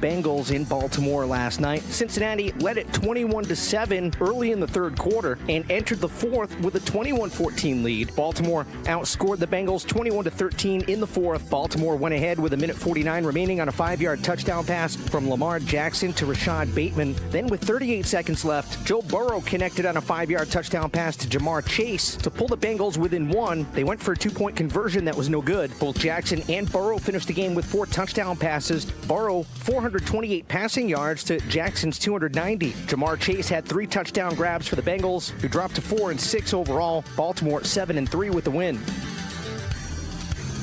Bengals in Baltimore last night. Cincinnati led it 21-7 early in the third quarter and entered the fourth with a 21-14 lead. Baltimore outscored the Bengals 21-13 in the fourth. Baltimore went ahead with a minute 49 remaining on a 5-yard touchdown pass from Lamar Jackson to Rashad Bateman. Then with 38 seconds left, Joe Burrow connected on a 5-yard touchdown pass to Jamar Chase to pull the Bengals within one. They went for a 2-point conversion that was no good. Both Jackson and Burrow finished the game with 4 touchdown passes. Burrow 428 passing yards to Jackson's 290. Jamar Chase had 3 touchdown grabs for the Bengals, who dropped to 4-6 overall. Baltimore 7-3 with the win.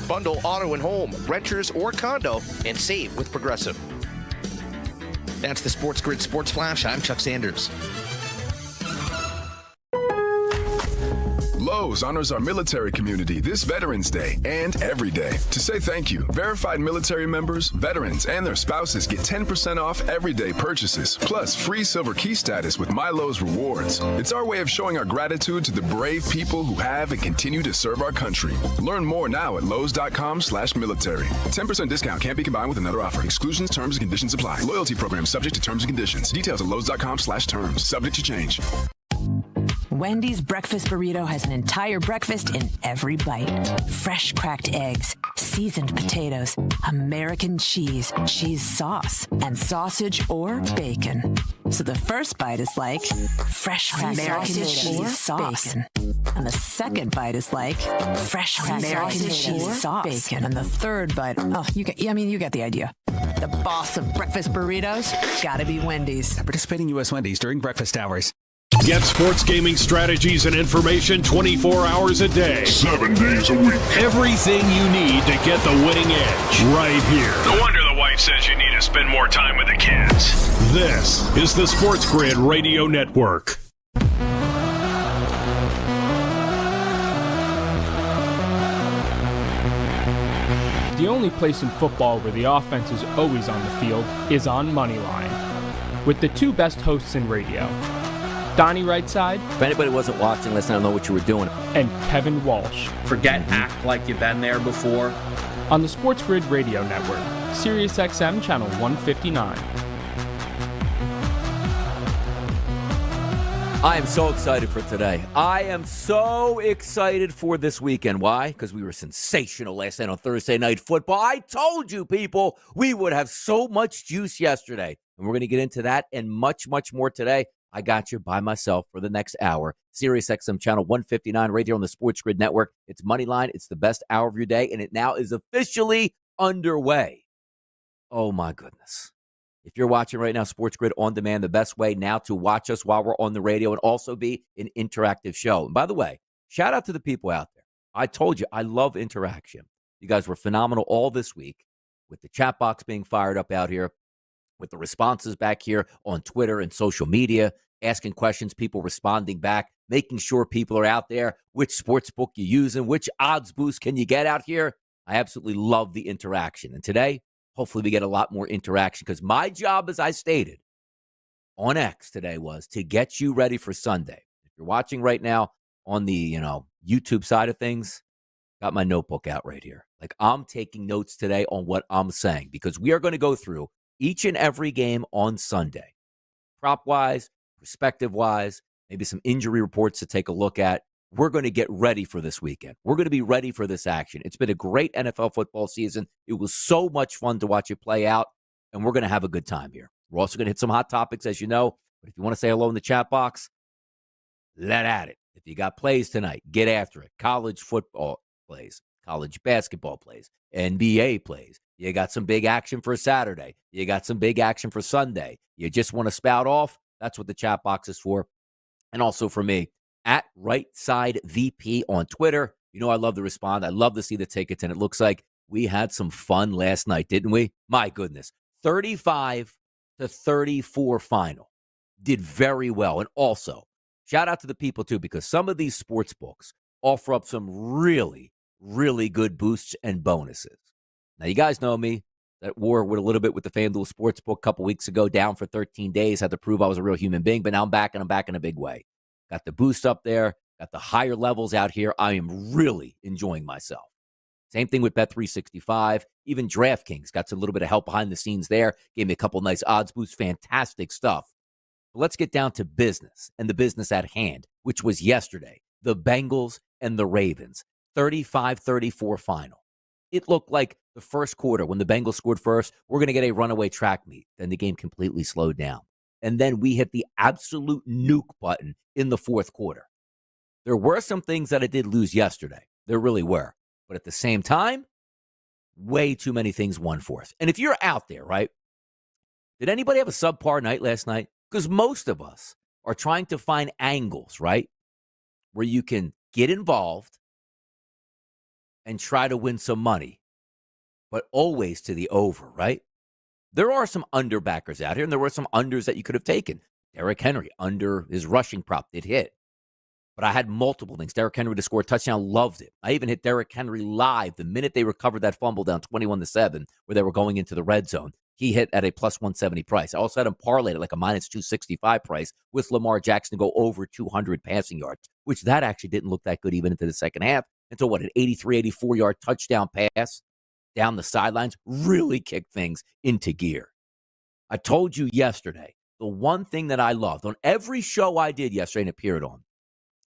Bundle auto and home, renters or condo, and save with Progressive. That's the SportsGrid Sports Flash. I'm Chuck Sanders. Lowe's honors our military community this Veterans Day and every day. To say thank you, verified military members, veterans, and their spouses get 10% off everyday purchases, plus free silver key status with My Lowe's Rewards. It's our way of showing our gratitude to the brave people who have and continue to serve our country. Learn more now at Lowes.com/military. 10% discount can't be combined with another offer. Exclusions, terms, and conditions apply. Loyalty program subject to terms and conditions. Details at Lowes.com/terms. Subject to change. Wendy's breakfast burrito has an entire breakfast in every bite. Fresh cracked eggs, seasoned potatoes, American cheese, cheese sauce, and sausage or bacon. So the first bite is like fresh American cheese sauce. Bacon. And the second bite is like fresh American cheese sauce. Bacon. And the third bite, you get the idea. The boss of breakfast burritos, gotta be Wendy's. Participating U.S. Wendy's during breakfast hours. Get sports gaming strategies and information 24 hours a day, 7 days a week. Everything you need to get the winning edge right here. No wonder the wife says you need to spend more time with the kids. This is the SportsGrid Radio Network. The only place in football where the offense is always on the field is on Moneyline. With the 2 best hosts in radio, Donnie Rightside. If anybody wasn't watching, let's not know what you were doing. And Kevin Walsh. Forget act like you've been there before. On the SportsGrid Radio Network, Sirius XM Channel 159. I am so excited for today. I am so excited for this weekend. Why? Because we were sensational last night on Thursday Night Football. I told you, people, we would have so much juice yesterday. And we're going to get into that and much, much more today. I got you by myself for the next hour. Sirius XM Channel 159 right here on the SportsGrid Network. It's Moneyline. It's the best hour of your day, and it now is officially underway. Oh, my goodness. If you're watching right now, SportsGrid On Demand, the best way now to watch us while we're on the radio and also be an interactive show. And by the way, shout out to the people out there. I told you, I love interaction. You guys were phenomenal all this week with the chat box being fired up out here, with the responses back here on Twitter and social media, asking questions, people responding back, making sure people are out there, which sports book you using, which odds boost can you get out here. I absolutely love the interaction. And today, hopefully we get a lot more interaction because my job, as I stated on X today, was to get you ready for Sunday. If you're watching right now on the YouTube side of things, got my notebook out right here. Like, I'm taking notes today on what I'm saying because we are going to go through each and every game on Sunday, prop-wise, perspective-wise, maybe some injury reports to take a look at. We're going to get ready for this weekend. We're going to be ready for this action. It's been a great NFL football season. It was so much fun to watch it play out, and we're going to have a good time here. We're also going to hit some hot topics, as you know, but if you want to say hello in the chat box, let at it. If you got plays tonight, get after it. College football plays, college basketball plays, NBA plays. You got some big action for Saturday. You got some big action for Sunday. You just want to spout off? That's what the chat box is for. And also for me, at RightSideVP on Twitter. You know I love to respond. I love to see the tickets, and it looks like we had some fun last night, didn't we? My goodness. 35-34 final. Did very well. And also, shout out to the people, too, because some of these sports books offer up some really, really good boosts and bonuses. Now, you guys know me. That war with a little bit with the FanDuel Sportsbook a couple weeks ago, down for 13 days, had to prove I was a real human being, but now I'm back, and I'm back in a big way. Got the boost up there, got the higher levels out here. I am really enjoying myself. Same thing with Bet365. Even DraftKings got a little bit of help behind the scenes there. Gave me a couple nice odds boosts. Fantastic stuff. But let's get down to business and the business at hand, which was yesterday. The Bengals and the Ravens. 35-34 final. It looked like the first quarter when the Bengals scored first, we're going to get a runaway track meet. Then the game completely slowed down. And then we hit the absolute nuke button in the fourth quarter. There were some things that I did lose yesterday. There really were. But at the same time, way too many things won for us. And if you're out there, right, did anybody have a subpar night last night? Because most of us are trying to find angles, right, where you can get involved and try to win some money, but always to the over, right? There are some underbackers out here, and there were some unders that you could have taken. Derrick Henry, under his rushing prop, did hit. But I had multiple things. Derrick Henry to score a touchdown, loved it. I even hit Derrick Henry live the minute they recovered that fumble down 21-7, where they were going into the red zone. He hit at a plus 170 price. I also had him parlayed at like a minus 265 price with Lamar Jackson to go over 200 passing yards, which that actually didn't look that good even into the second half until what, an 83, 84-yard touchdown pass down the sidelines really kicked things into gear. I told you yesterday, the one thing that I loved on every show I did yesterday and appeared on,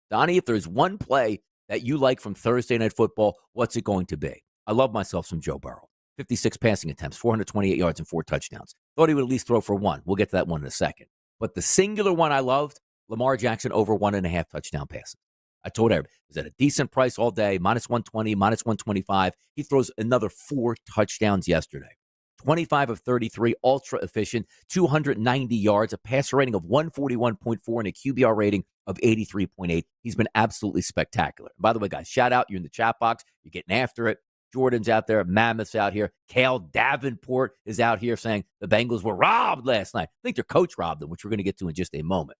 Donnie, if there's one play that you like from Thursday Night Football, what's it going to be? I love myself some Joe Burrow. 56 passing attempts, 428 yards, and 4 touchdowns. Thought he would at least throw for one. We'll get to that one in a second. But the singular one I loved, Lamar Jackson over 1.5 touchdown passes. I told everybody, it was at a decent price all day, minus 120, minus 125. He throws another 4 touchdowns yesterday. 25 of 33, ultra efficient, 290 yards, a passer rating of 141.4, and a QBR rating of 83.8. He's been absolutely spectacular. By the way, guys, shout out. You're in the chat box. You're getting after it. Jordan's out there. Mammoth's out here. Cale Davenport is out here saying the Bengals were robbed last night. I think their coach robbed them, which we're going to get to in just a moment.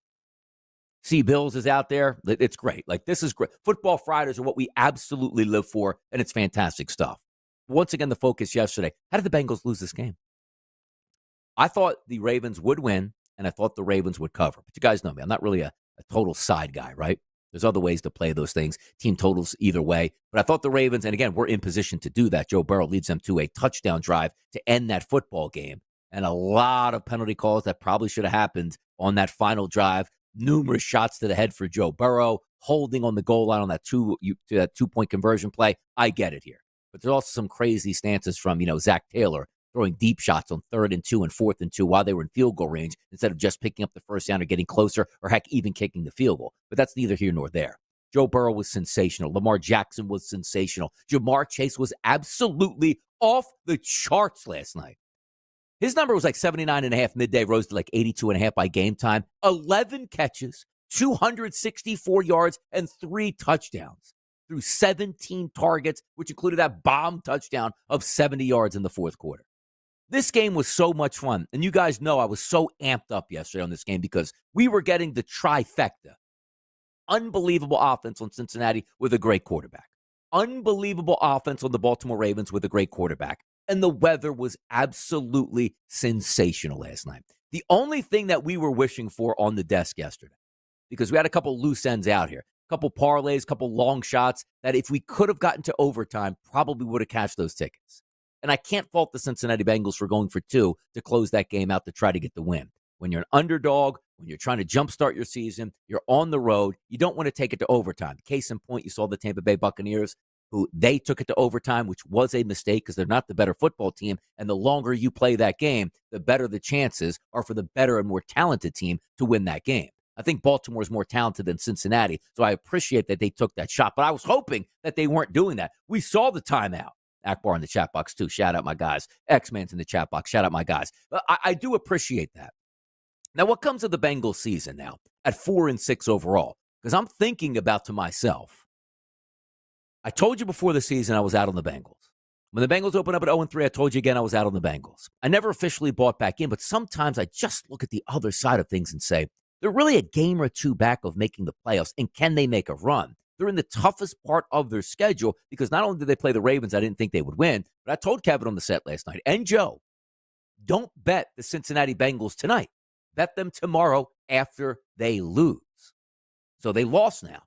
C. Bills is out there. It's great. Like, this is great. Football Fridays are what we absolutely live for, and it's fantastic stuff. Once again, the focus yesterday. How did the Bengals lose this game? I thought the Ravens would win, and I thought the Ravens would cover. But you guys know me. I'm not really a total side guy, right? There's other ways to play those things. Team totals either way. But I thought the Ravens, and again, we're in position to do that. Joe Burrow leads them to a touchdown drive to end that football game. And a lot of penalty calls that probably should have happened on that final drive. Numerous shots to the head for Joe Burrow, holding on the goal line on that two-point conversion play. I get it here. But there's also some crazy stances from, Zach Taylor throwing deep shots on 3rd and 2 and 4th and 2 while they were in field goal range instead of just picking up the first down or getting closer or, heck, even kicking the field goal. But that's neither here nor there. Joe Burrow was sensational. Lamar Jackson was sensational. Jamar Chase was absolutely off the charts last night. His number was like 79.5 midday, rose to like 82.5 by game time. 11 catches, 264 yards, and 3 touchdowns through 17 targets, which included that bomb touchdown of 70 yards in the fourth quarter. This game was so much fun. And you guys know I was so amped up yesterday on this game because we were getting the trifecta. Unbelievable offense on Cincinnati with a great quarterback. Unbelievable offense on the Baltimore Ravens with a great quarterback. And the weather was absolutely sensational last night. The only thing that we were wishing for on the desk yesterday, because we had a couple loose ends out here, a couple parlays, a couple long shots, that if we could have gotten to overtime, probably would have cashed those tickets. And I can't fault the Cincinnati Bengals for going for 2 to close that game out to try to get the win. When you're an underdog, when you're trying to jumpstart your season, you're on the road, you don't want to take it to overtime. Case in point, you saw the Tampa Bay Buccaneers, who they took it to overtime, which was a mistake because they're not the better football team. And the longer you play that game, the better the chances are for the better and more talented team to win that game. I think Baltimore is more talented than Cincinnati, so I appreciate that they took that shot. But I was hoping that they weren't doing that. We saw the timeout. Akbar in the chat box, too. Shout out my guys. X-Man's in the chat box. Shout out my guys. I do appreciate that. Now, what comes of the Bengals season now at 4-6 overall? Because I'm thinking about to myself, I told you before the season I was out on the Bengals. When the Bengals opened up at 0-3, I told you again I was out on the Bengals. I never officially bought back in, but sometimes I just look at the other side of things and say, they're really a game or two back of making the playoffs, and can they make a run? They're in the toughest part of their schedule because not only did they play the Ravens, I didn't think they would win, but I told Kevin on the set last night, and Joe, don't bet the Cincinnati Bengals tonight. Bet them tomorrow after they lose. So they lost now.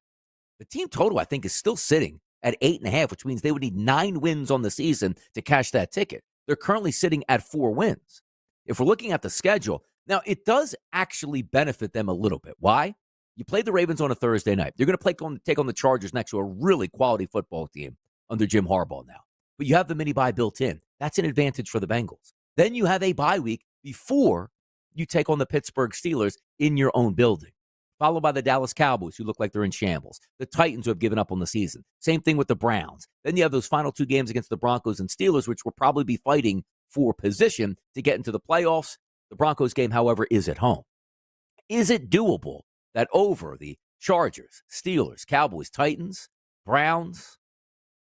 The team total, I think, is still sitting at 8.5, which means they would need 9 wins on the season to cash that ticket. They're currently sitting at 4 wins. If we're looking at the schedule, now it does actually benefit them a little bit. Why? You play the Ravens on a Thursday night. You're going to take on the Chargers next to a really quality football team under Jim Harbaugh now. But you have the mini bye built in. That's an advantage for the Bengals. Then you have a bye week before you take on the Pittsburgh Steelers in your own building, followed by the Dallas Cowboys, who look like they're in shambles, the Titans, who have given up on the season. Same thing with the Browns. Then you have those final 2 games against the Broncos and Steelers, which will probably be fighting for position to get into the playoffs. The Broncos game, however, is at home. Is it doable that over the Chargers, Steelers, Cowboys, Titans, Browns,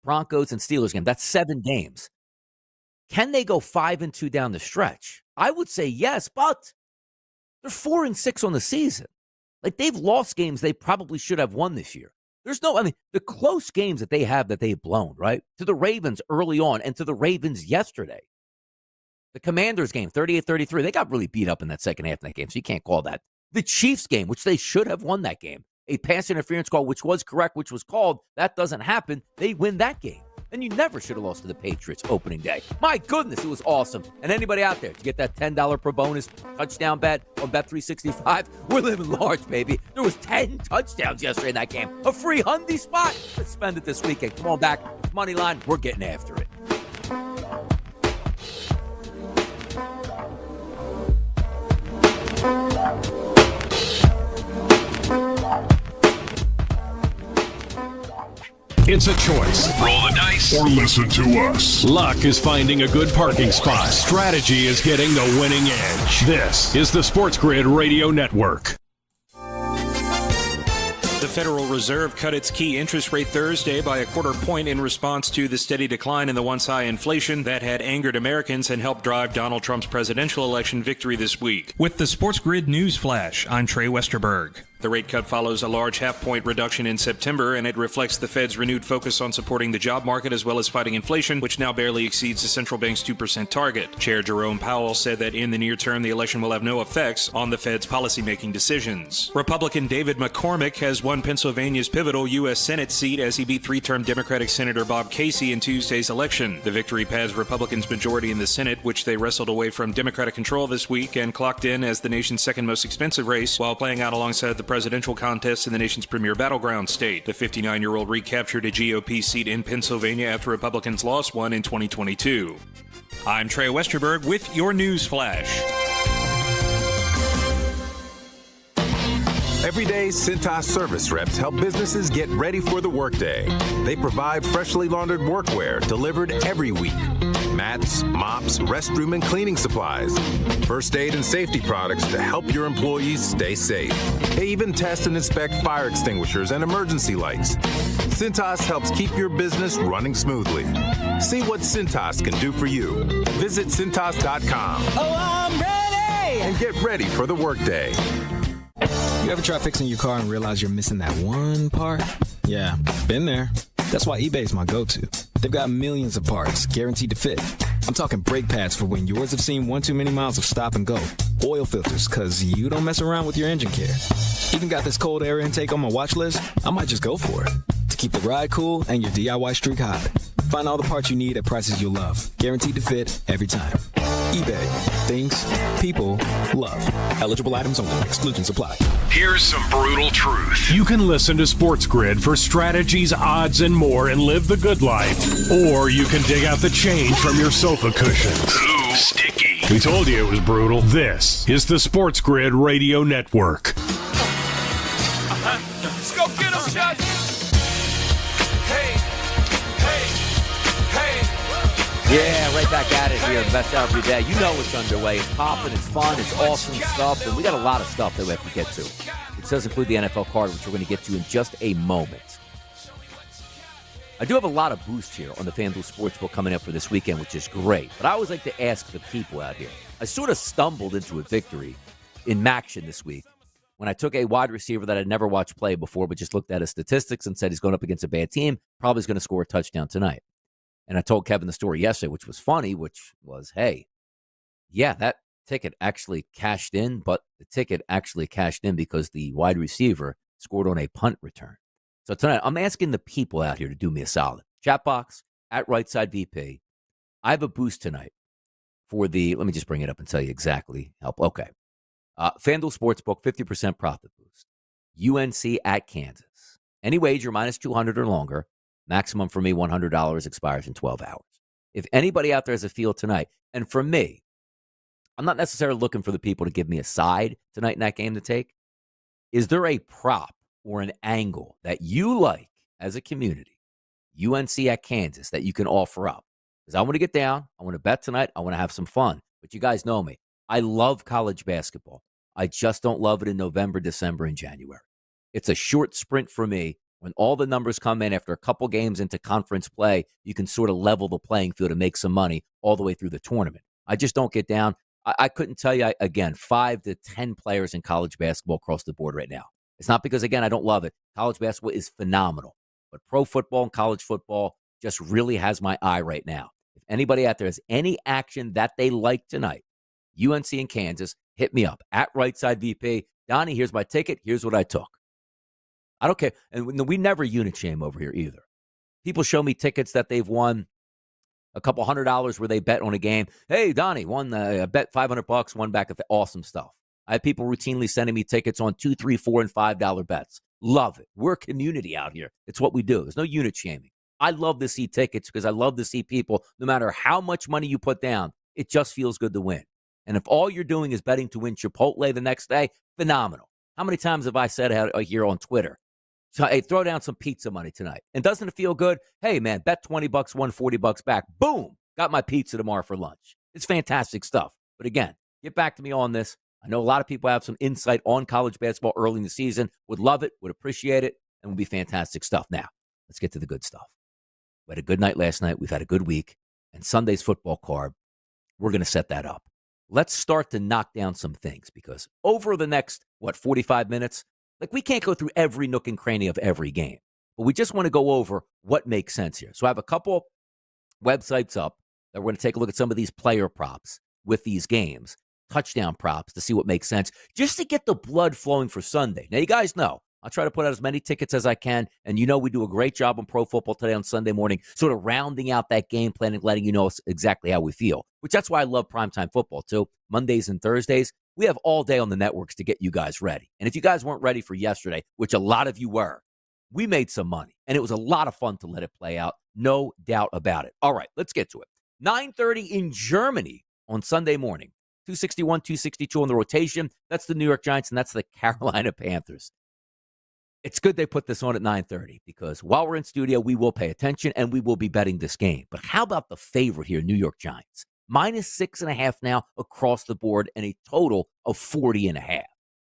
Broncos, and Steelers game, that's 7 games, can they go 5-2 down the stretch? I would say yes, but they're 4-6 on the season. Like, they've lost games they probably should have won this year. The close games that they have that they've blown, right? To the Ravens early on and to the Ravens yesterday. The Commanders game, 38-33. They got really beat up in that second half of that game, so you can't call that. The Chiefs game, which they should have won that game. A pass interference call, which was correct, which was called. That doesn't happen. They win that game. And you never should have lost to the Patriots opening day. My goodness, it was awesome. And anybody out there, to get that $10 per bonus touchdown bet on Bet365, we're living large, baby. There was 10 touchdowns yesterday in that game. A free Hyundai spot. Let's spend it this weekend. Come on back. It's Moneyline. We're getting after it. It's a choice. Roll the dice Or listen to us. Luck is finding a good parking spot. Strategy is getting the winning edge. This is the SportsGrid Radio Network. The Federal Reserve cut its key interest rate Thursday by a 1/4 point in response to the steady decline in the once-high inflation that had angered Americans and helped drive Donald Trump's presidential election victory this week. With the SportsGrid News Flash, I'm Trey Westerberg. The rate cut follows a large half-point reduction in September, and it reflects the Fed's renewed focus on supporting the job market as well as fighting inflation, which now barely exceeds the central bank's 2% target. Chair Jerome Powell said that in the near term, the election will have no effects on the Fed's policymaking decisions. Republican David McCormick has won Pennsylvania's pivotal U.S. Senate seat as he beat 3-term Democratic Senator Bob Casey in Tuesday's election. The victory pads Republicans' majority in the Senate, which they wrestled away from Democratic control this week and clocked in as the nation's second most expensive race while playing out alongside the presidential contest in the nation's premier battleground state. The 59-year-old recaptured a GOP seat in Pennsylvania after Republicans lost one in 2022. I'm Trey Westerberg with your news flash. Every day, Cintas service reps help businesses get ready for the workday. They provide freshly laundered workwear delivered every week. Mats, mops, restroom and cleaning supplies. First aid and safety products to help your employees stay safe. They even test and inspect fire extinguishers and emergency lights. Cintas helps keep your business running smoothly. See what Cintas can do for you. Visit Cintas.com. Oh, I'm ready! And get ready for the workday. You ever try fixing your car and realize you're missing that one part? Yeah, been there. That's why eBay's my go-to. They've got millions of parts guaranteed to fit. I'm talking brake pads for when yours have seen one too many miles of stop and go. Oil filters, because you don't mess around with your engine care. Even got this cold air intake on my watch list. I might just go for it. To keep the ride cool and your DIY streak hot. Find all the parts you need at prices you'll love. Guaranteed to fit every time. eBay. Things people love. Eligible items only. Exclusions apply. Here's some brutal truth. You can listen to SportsGrid for strategies, odds, and more and live the good life. Or you can dig out the change from your sofa cushions. Ooh, sticky. We told you it was brutal. This is the SportsGrid Radio Network. Let's go get him, shots! Yeah, right back at it here. The best hour of your day. You know it's underway. It's popping, it's fun, it's awesome stuff. And we got a lot of stuff that we have to get to. Which does include the NFL card, which we're going to get to in just a moment. I do have a lot of boost here on the FanDuel Sportsbook coming up for this weekend, which is great. But I always like to ask the people out here. I sort of stumbled into a victory in Maction this week when I took a wide receiver that I'd never watched play before, but just looked at his statistics and said he's going up against a bad team, probably is going to score a touchdown tonight. And I told Kevin the story yesterday, which was funny, which was, hey, yeah, that ticket actually cashed in, but the ticket actually cashed in because the wide receiver scored on a punt return. So tonight, I'm asking the people out here to do me a solid. Chat box at Right Side VP. I have a boost tonight for let me just bring it up and tell you exactly. Okay. FanDuel Sportsbook, 50% profit boost. UNC at Kansas. Any wager minus 200 or longer. Maximum for me, $100 expires in 12 hours. If anybody out there has a feel tonight, and for me, I'm not necessarily looking for the people to give me a side tonight in that game to take. Is there a prop or an angle that you like as a community, UNC at Kansas, that you can offer up? Because I want to get down. I want to bet tonight. I want to have some fun. But you guys know me. I love college basketball. I just don't love it in November, December, and January. It's a short sprint for me. When all the numbers come in after a couple games into conference play, you can sort of level the playing field and make some money all the way through the tournament. I just don't get down. I couldn't tell you, again, 5 to 10 players in college basketball across the board right now. It's not because, again, I don't love it. College basketball is phenomenal. But pro football and college football just really has my eye right now. If anybody out there has any action that they like tonight, UNC and Kansas, hit me up at Right Side VP. Donnie, here's my ticket. Here's what I took. I don't care. And we never unit shame over here either. People show me tickets that they've won a couple $100 where they bet on a game. Hey, Donnie, I bet $500, won back at the awesome stuff. I have people routinely sending me tickets on $2, $3, $4, and $5 bets. Love it. We're a community out here. It's what we do. There's no unit shaming. I love to see tickets because I love to see people, no matter how much money you put down, it just feels good to win. And if all you're doing is betting to win Chipotle the next day, phenomenal. How many times have I said out here on Twitter, so, hey, throw down some pizza money tonight. And doesn't it feel good? Hey, man, bet $20, won $40 back. Boom, got my pizza tomorrow for lunch. It's fantastic stuff. But again, get back to me on this. I know a lot of people have some insight on college basketball early in the season. Would love it, would appreciate it, and would be fantastic stuff. Now, let's get to the good stuff. We had a good night last night. We've had a good week. And Sunday's football card, we're going to set that up. Let's start to knock down some things because over the next, 45 minutes, we can't go through every nook and cranny of every game, but we just want to go over what makes sense here. So I have a couple websites up that we're going to take a look at some of these player props with these games, touchdown props to see what makes sense, just to get the blood flowing for Sunday. Now, you guys know, I'll try to put out as many tickets as I can, and you know we do a great job on Pro Football Today on Sunday morning, sort of rounding out that game plan and letting you know exactly how we feel, which that's why I love primetime football, too. Mondays and Thursdays, we have all day on the networks to get you guys ready. And if you guys weren't ready for yesterday, which a lot of you were, we made some money. And it was a lot of fun to let it play out. No doubt about it. All right, let's get to it. 9:30 in Germany on Sunday morning. 261, 262 on the rotation. That's the New York Giants, and that's the Carolina Panthers. It's good they put this on at 9:30 because while we're in studio, we will pay attention and we will be betting this game. But how about the favorite here, New York Giants? -6.5 now across the board and a total of 40.5.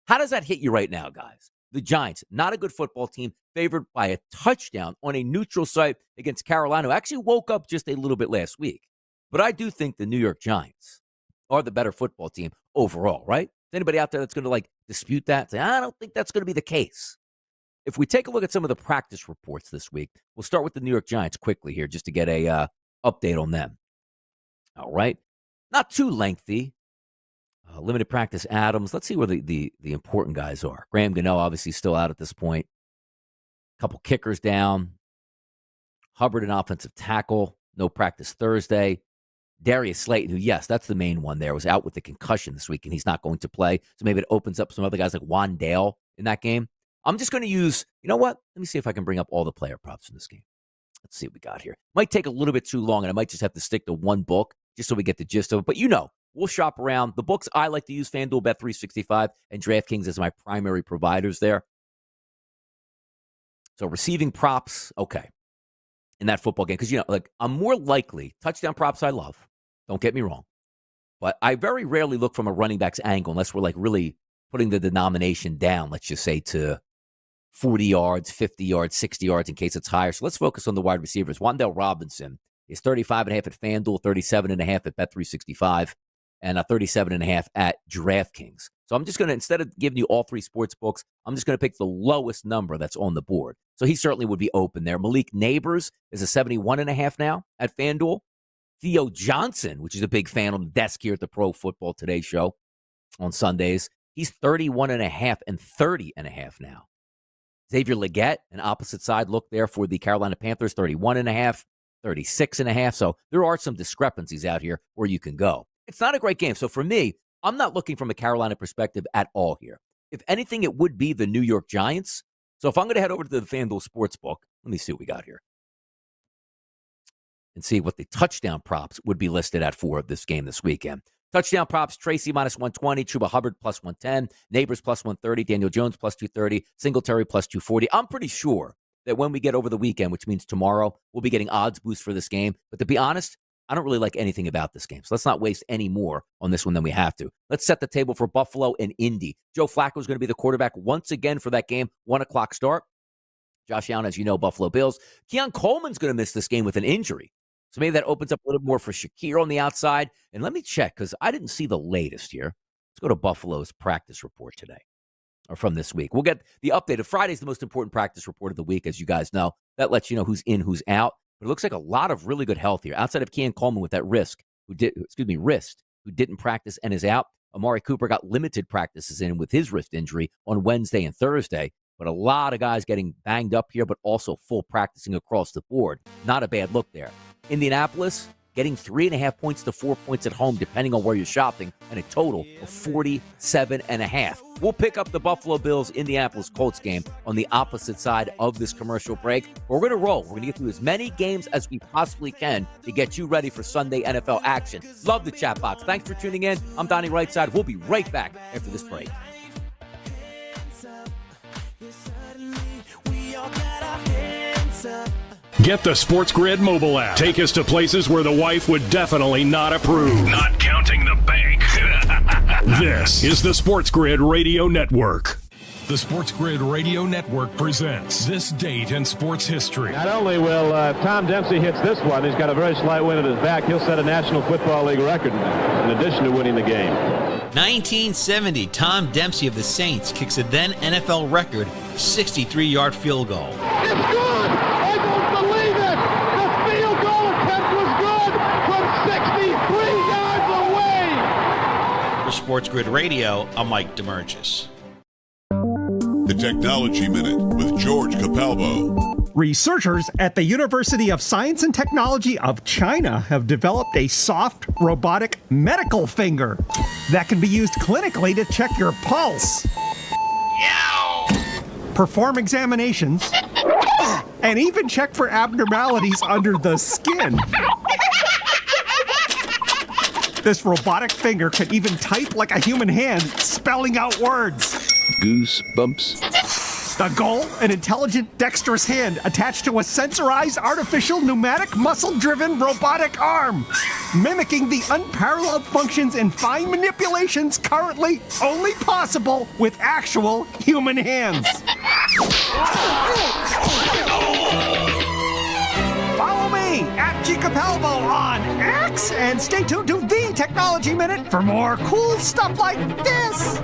How does that hit you right now, guys? The Giants, not a good football team, favored by a touchdown on a neutral site against Carolina, who actually woke up just a little bit last week. But I do think the New York Giants are the better football team overall, right? Is anybody out there that's going to dispute that? Say, I don't think that's going to be the case. If we take a look at some of the practice reports this week, we'll start with the New York Giants quickly here just to get a update on them. All right. Not too lengthy. Limited practice Adams. Let's see where the important guys are. Graham Gano, obviously, still out at this point. A couple kickers down. Hubbard, an offensive tackle. No practice Thursday. Darius Slayton, who, yes, that's the main one there, was out with the concussion this week, and he's not going to play. So maybe it opens up some other guys like Wandale in that game. I'm just going to use, you know what? Let me see if I can bring up all the player props in this game. Let's see what we got here. Might take a little bit too long, and I might just have to stick to one book just so we get the gist of it. But we'll shop around. The books I like to use, FanDuel, Bet365, and DraftKings as my primary providers there. So receiving props, okay, in that football game. Because, I'm more likely, touchdown props I love. Don't get me wrong. But I very rarely look from a running back's angle unless we're, really putting the denomination down, let's just say, to 40 yards, 50 yards, 60 yards in case it's higher. So let's focus on the wide receivers. Wan'Dale Robinson is 35.5 at FanDuel, 37.5 at Bet365, and 37.5 at DraftKings. So I'm just going to, instead of giving you all three sports books, I'm just going to pick the lowest number that's on the board. So he certainly would be open there. Malik Neighbors is a 71.5 now at FanDuel. Theo Johnson, which is a big fan on the desk here at the Pro Football Today show on Sundays, he's 31.5 and 30.5 now. Xavier Legette, an opposite side look there for the Carolina Panthers, 31.5, 36.5. So there are some discrepancies out here where you can go. It's not a great game. So for me, I'm not looking from a Carolina perspective at all here. If anything, it would be the New York Giants. So if I'm going to head over to the FanDuel Sportsbook, let me see what we got here and see what the touchdown props would be listed at for this game this weekend. Touchdown props, Tracy minus 120, Chuba Hubbard plus 110, Neighbors plus 130, Daniel Jones plus 230, Singletary plus 240. I'm pretty sure that when we get over the weekend, which means tomorrow, we'll be getting odds boost for this game. But to be honest, I don't really like anything about this game. So let's not waste any more on this one than we have to. Let's set the table for Buffalo and Indy. Joe Flacco is going to be the quarterback once again for that game, 1 o'clock start. Josh Allen, as you know, Buffalo Bills. Keon Coleman's going to miss this game with an injury. So maybe that opens up a little more for Shakir on the outside. And let me check, because I didn't see the latest here. Let's go to Buffalo's practice report today, or from this week. We'll get the updated. Friday's the most important practice report of the week, as you guys know. That lets you know who's in, who's out. But it looks like a lot of really good health here. Outside of Keon Coleman with that wrist, who didn't practice and is out. Amari Cooper got limited practices in with his wrist injury on Wednesday and Thursday. But a lot of guys getting banged up here, but also full practicing across the board. Not a bad look there. Indianapolis getting 3.5 points to 4 points at home, depending on where you're shopping, and a total of 47.5. We'll pick up the Buffalo Bills Indianapolis Colts game on the opposite side of this commercial break. We're going to roll. We're going to get through as many games as we possibly can to get you ready for Sunday NFL action. Love the chat box. Thanks for tuning in. I'm Donnie Rightside. We'll be right back after this break. Get the SportsGrid mobile app. Take us to places where the wife would definitely not approve. Not counting the bank. This is the SportsGrid Radio Network. The SportsGrid Radio Network presents This Date in Sports History. Not only will Tom Dempsey hits this one, he's got a very slight wind at his back. He'll set a National Football League record in addition to winning the game. 1970, Tom Dempsey of the Saints kicks a then NFL record 63-yard field goal. It's good! I don't believe it! The field goal attempt was good from 63 yards away! For SportsGrid Radio, I'm Mike DeMurgis. The Technology Minute with George Capalbo. Researchers at the University of Science and Technology of China have developed a soft robotic medical finger that can be used clinically to check your pulse, perform examinations, and even check for abnormalities under the skin. This robotic finger can even type like a human hand, spelling out words. Goosebumps. The goal? An intelligent, dexterous hand attached to a sensorized, artificial, pneumatic, muscle-driven robotic arm, mimicking the unparalleled functions and fine manipulations currently only possible with actual human hands. Follow me at G Capalbo on X and stay tuned to The Technology Minute for more cool stuff like this.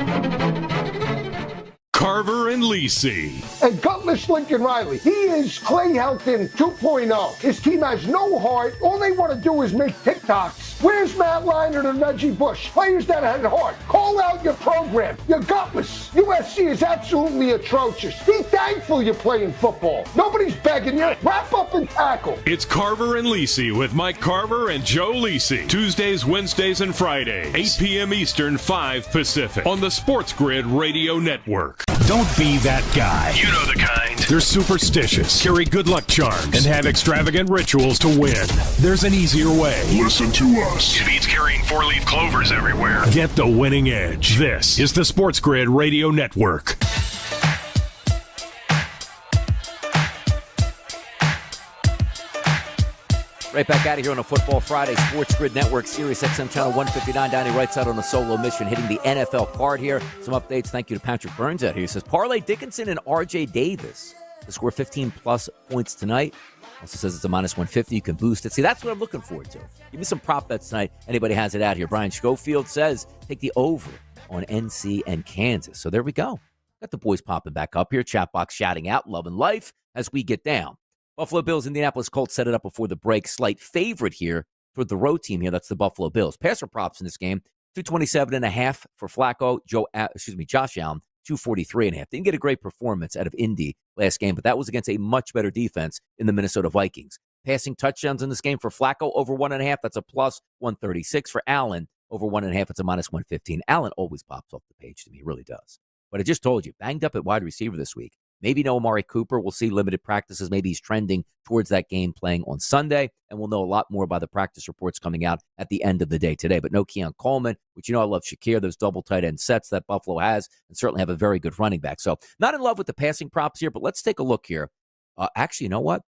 Carver and Lisi. And gutless Lincoln Riley. He is Clay Helton 2.0. His team has no heart. All they want to do is make TikToks. Where's Matt Leinart and Reggie Bush? Players that had heart. Call out your program. You're gutless. USC is absolutely atrocious. Be thankful you're playing football. Nobody's begging you. Wrap up and tackle. It's Carver and Lisi with Mike Carver and Joe Lisi. Tuesdays, Wednesdays, and Fridays. 8 p.m. Eastern, 5 Pacific. On the SportsGrid Radio Network. Don't be that guy. You know the kind. They're superstitious, carry good luck charms, and have extravagant rituals to win. There's an easier way. Listen to us. It means carrying 4-leaf clovers everywhere. Get the winning edge. This is the SportsGrid Radio Network. Right back out of here on a Football Friday, SportsGrid Network, Sirius XM Channel 159. Donnie Rightside on a solo mission, hitting the NFL card here. Some updates. Thank you to Patrick Burns out here. He says, Parlay Dickinson and R.J. Davis to score 15-plus points tonight. Also says it's a minus 150. You can boost it. See, that's what I'm looking forward to. Give me some prop bets tonight. Anybody has it out here. Brian Schofield says, take the over on NC and Kansas. So there we go. Got the boys popping back up here. Chat box shouting out, loving life as we get down. Buffalo Bills, Indianapolis Colts set it up before the break. Slight favorite here toward the road team here. That's the Buffalo Bills. Passer props in this game, 227.5 for Flacco. Josh Allen, 243.5. Didn't get a great performance out of Indy last game, but that was against a much better defense in the Minnesota Vikings. Passing touchdowns in this game for Flacco, over 1.5. That's a plus 136. For Allen, over 1.5. It's a minus 115. Allen always pops off the page to me. He really does. But I just told you, banged up at wide receiver this week. Maybe no Amari Cooper. We'll see limited practices. Maybe he's trending towards that game playing on Sunday, and we'll know a lot more by the practice reports coming out at the end of the day today. But no Keon Coleman, which I love Shakir, those double tight end sets that Buffalo has, and certainly have a very good running back. So not in love with the passing props here, but let's take a look here. Actually, you know what?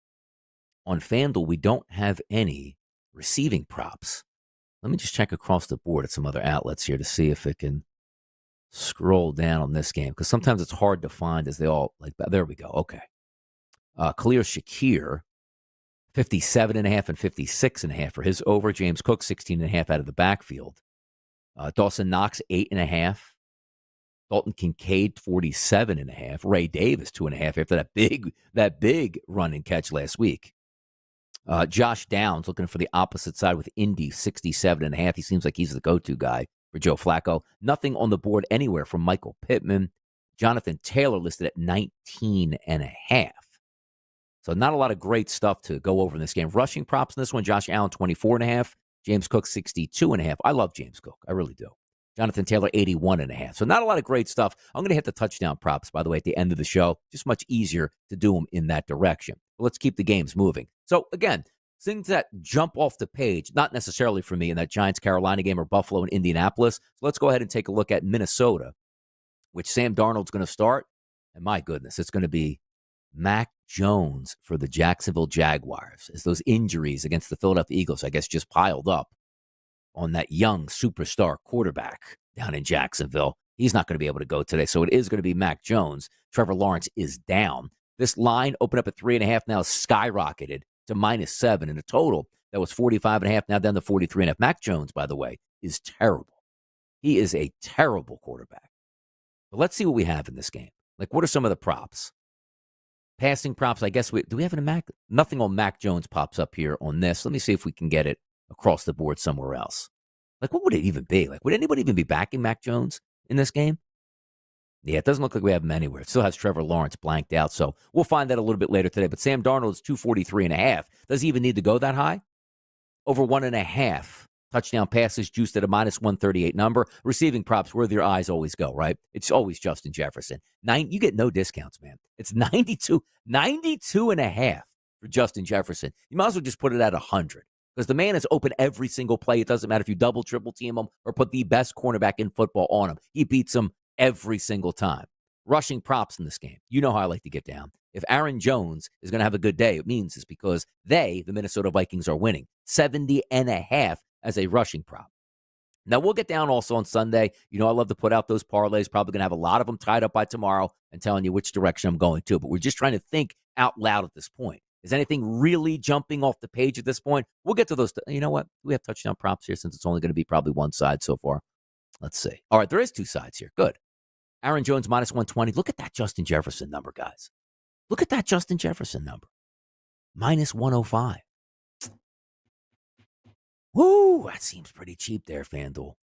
On FanDuel, we don't have any receiving props. Let me just check across the board at some other outlets here to see if it can scroll down on this game, because sometimes it's hard to find as they all like. There we go. Okay. Khalil Shakir, 57.5 and 56.5 for his over. James Cook, 16.5 out of the backfield. Dawson Knox, 8.5. Dalton Kincaid, 47.5. Ray Davis, 2.5 after that big run and catch last week. Josh Downs looking for the opposite side with Indy, 67.5. He seems like he's the go-to guy for Joe Flacco. Nothing on the board anywhere from Michael Pittman. Jonathan Taylor listed at 19.5. So not a lot of great stuff to go over in this game. Rushing props in this one, Josh Allen, 24.5. James Cook, 62.5. I love James Cook. I really do. Jonathan Taylor, 81.5. So not a lot of great stuff. I'm going to hit the touchdown props, by the way, at the end of the show. Just much easier to do them in that direction. But let's keep the games moving. So, again, things that jump off the page, not necessarily for me in that Giants-Carolina game or Buffalo and Indianapolis. So let's go ahead and take a look at Minnesota, which Sam Darnold's going to start. And my goodness, it's going to be Mac Jones for the Jacksonville Jaguars, as those injuries against the Philadelphia Eagles, I guess, just piled up on that young superstar quarterback down in Jacksonville. He's not going to be able to go today, so it is going to be Mac Jones. Trevor Lawrence is down. This line opened up at 3.5, now skyrocketed to -7 in a total. That was 45.5, now down to 43.5. Mac Jones, by the way, is terrible. He is a terrible quarterback. But let's see what we have in this game. Like, what are some of the props? Passing props, I guess. Do we have any Mac? Nothing on Mac Jones pops up here on this. Let me see if we can get it across the board somewhere else. Like, what would it even be? Like, would anybody even be backing Mac Jones in this game? Yeah, it doesn't look like we have him anywhere. It still has Trevor Lawrence blanked out, so we'll find that a little bit later today. But Sam Darnold is 243.5. Does he even need to go that high? Over 1.5 touchdown passes juiced at a -138 number. Receiving props, where your eyes always go, right? It's always Justin Jefferson. You get no discounts, man. It's 92.5 for Justin Jefferson. You might as well just put it at 100. Because the man is open every single play. It doesn't matter if you double, triple team him or put the best cornerback in football on him. He beats him every single time. Rushing props in this game. You know how I like to get down. If Aaron Jones is going to have a good day, it means it's because the Minnesota Vikings, are winning. 70.5 as a rushing prop. Now, we'll get down also on Sunday. I love to put out those parlays. Probably going to have a lot of them tied up by tomorrow and telling you which direction I'm going to. But we're just trying to think out loud at this point. Is anything really jumping off the page at this point? We'll get to those. You know what? We have touchdown props here since it's only going to be probably one side so far. Let's see. All right, there is two sides here. Good. Aaron Jones -120. Look at that Justin Jefferson number, guys. Look at that Justin Jefferson number. -105. Woo, that seems pretty cheap there, FanDuel.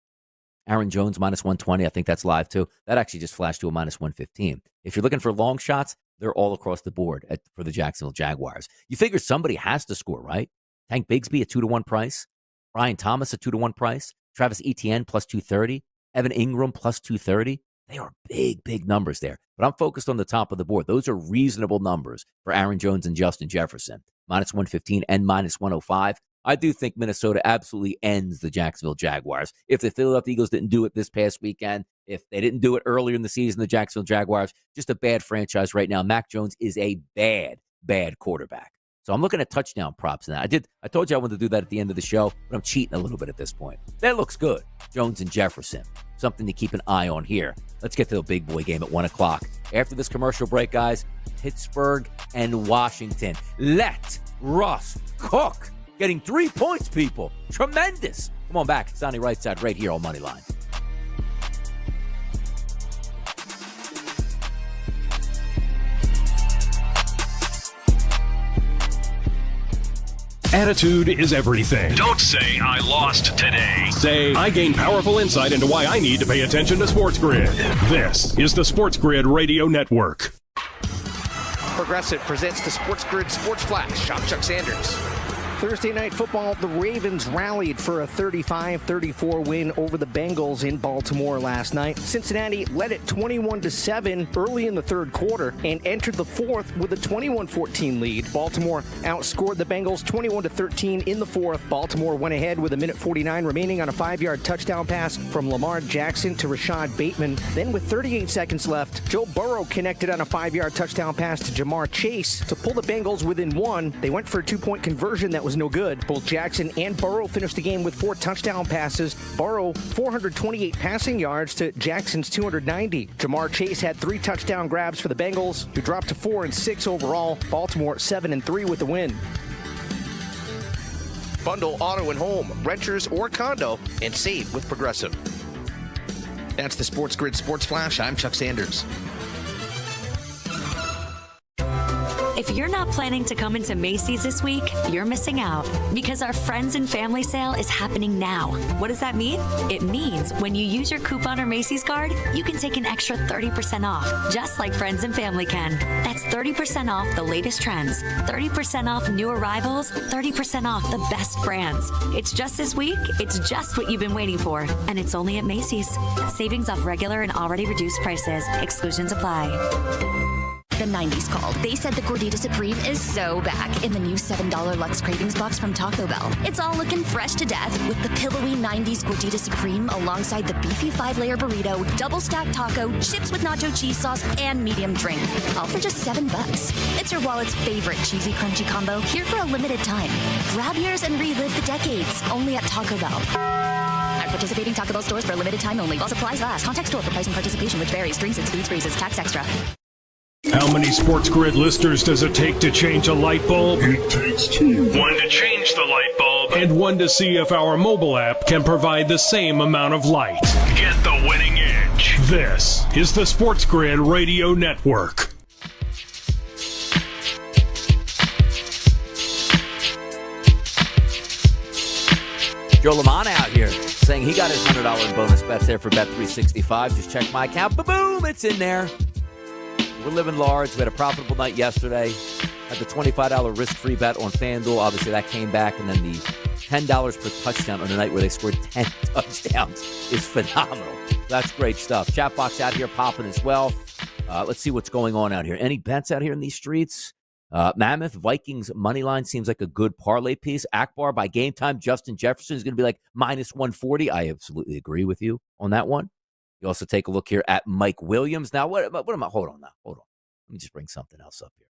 Aaron Jones -120. I think that's live too. That actually just flashed to a -115. If you're looking for long shots, they're all across the board for the Jacksonville Jaguars. You figure somebody has to score, right? Tank Bigsby at 2-1 price. Brian Thomas at 2-1 price. Travis Etienne +230. Evan Ingram +230. They are big, big numbers there. But I'm focused on the top of the board. Those are reasonable numbers for Aaron Jones and Justin Jefferson. -115 and -105. I do think Minnesota absolutely ends the Jacksonville Jaguars. If the Philadelphia Eagles didn't do it this past weekend, if they didn't do it earlier in the season, the Jacksonville Jaguars, just a bad franchise right now. Mac Jones is a bad, bad quarterback. So I'm looking at touchdown props now. I told you I wanted to do that at the end of the show, but I'm cheating a little bit at this point. That looks good. Jones and Jefferson. Something to keep an eye on here. Let's get to the big boy game at 1 o'clock. After this commercial break, guys, Pittsburgh and Washington. Let Russ cook. Getting 3 points, people. Tremendous. Come on back. Sonny Right Side right here on Moneyline. Attitude is everything. Don't say I lost today. Say, I gained powerful insight into why I need to pay attention to SportsGrid. This is the SportsGrid Radio Network. Progressive presents the SportsGrid Sports Flash. I'm Chuck Sanders. Thursday Night Football, the Ravens rallied for a 35-34 win over the Bengals in Baltimore last night. Cincinnati led it 21-7 early in the third quarter and entered the fourth with a 21-14 lead. Baltimore outscored the Bengals 21-13 in the fourth. Baltimore went ahead with 1:49 remaining on a 5-yard touchdown pass from Lamar Jackson to Rashad Bateman. Then with 38 seconds left, Joe Burrow connected on a 5-yard touchdown pass to Jamar Chase to pull the Bengals within one. They went for a 2-point conversion that was no good. Both Jackson and Burrow finished the game with 4 touchdown passes. Burrow 428 passing yards to Jackson's 290. Jamar Chase had 3 touchdown grabs for the Bengals, who dropped to 4-6 overall. Baltimore 7-3 with the win. Bundle auto and home, renters or condo, and save with Progressive. That's the SportsGrid Sports Flash. I'm Chuck Sanders. If you're not planning to come into Macy's this week, you're missing out because our Friends and Family sale is happening now. What does that mean? It means when you use your coupon or Macy's card, you can take an extra 30% off, just like Friends and Family can. That's 30% off the latest trends, 30% off new arrivals, 30% off the best brands. It's just this week. It's just what you've been waiting for, and it's only at Macy's. Savings off regular and already reduced prices. Exclusions apply. The 90s called. They said the Gordita Supreme is so back in the new $7 Lux Cravings box from Taco Bell. It's all looking fresh to death with the pillowy 90s Gordita Supreme alongside the beefy 5-layer burrito, double stacked taco, chips with nacho cheese sauce, and medium drink. All for just $7. It's your wallet's favorite cheesy crunchy combo here for a limited time. Grab yours and relive the decades only at Taco Bell. At participating Taco Bell stores for a limited time only. While supplies last. Contact store for price and participation, which varies. Drinks and foods freezes. Tax extra. How many SportsGrid listeners does it take to change a light bulb? It takes 2. 1 to change the light bulb. And 1 to see if our mobile app can provide the same amount of light. Get the winning edge. This is the SportsGrid Radio Network. Joe Lamont out here saying he got his $100 bonus bets there for Bet365. Just check my account. Boom, it's in there. We're living large. We had a profitable night yesterday. Had the $25 risk-free bet on FanDuel. Obviously, that came back. And then the $10 per touchdown on a night where they scored 10 touchdowns is phenomenal. That's great stuff. Chat box out here popping as well. Let's see what's going on out here. Any bets out here in these streets? Mammoth, Vikings, Moneyline seems like a good parlay piece. Akbar, by game time, Justin Jefferson is going to be like minus 140. I absolutely agree with you on that one. You also take a look here at Mike Williams. Now, what am I? Hold on. Let me just bring something else up here.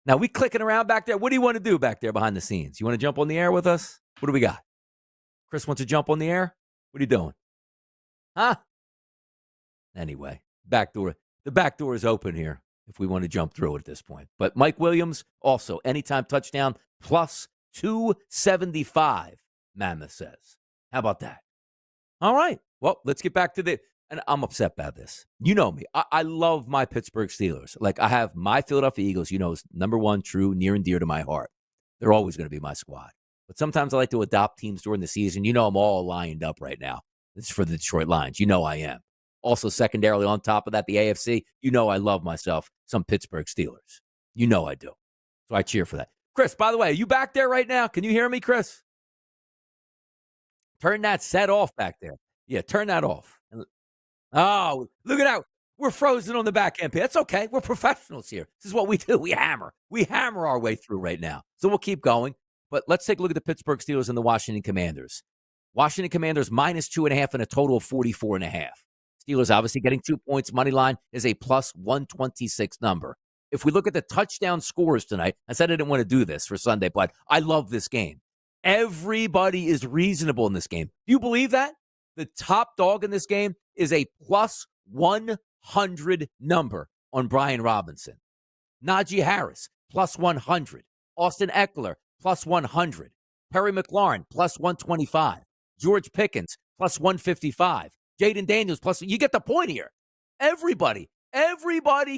Now, we clicking around back there. What do you want to do back there behind the scenes? You want to jump on the air with us? What do we got? Chris wants to jump on the air? What are you doing? Huh? Anyway, the back door is open here if we want to jump through at this point. But Mike Williams, also, anytime touchdown, plus 275, Mammoth says. How about that? All right. Well, let's get back to and I'm upset about this. You know me. I love my Pittsburgh Steelers. Like, I have my Philadelphia Eagles, is number one, true, near and dear to my heart. They're always going to be my squad. But sometimes I like to adopt teams during the season. I'm all lined up right now. It's for the Detroit Lions. I am. Also, secondarily, on top of that, the AFC, I love myself some Pittsburgh Steelers. I do. So I cheer for that. Chris, by the way, are you back there right now? Can you hear me, Chris? Turn that set off back there. Yeah, turn that off. Oh, look at that. We're frozen on the back end. That's okay. We're professionals here. This is what we do. We hammer. We hammer our way through right now. So we'll keep going. But let's take a look at the Pittsburgh Steelers and the Washington Commanders. Washington Commanders minus 2.5 and a total of 44.5. Steelers obviously getting 2 points. Moneyline is a plus 126 number. If we look at the touchdown scores tonight, I said I didn't want to do this for Sunday, but I love this game. Everybody is reasonable in this game. Do you believe that? The top dog in this game is a plus 100 number on Brian Robinson. Najee Harris, plus 100. Austin Eckler, plus 100. Perry McLaurin, plus 125. George Pickens, plus 155. Jaden Daniels, plus. You get the point here. Everybody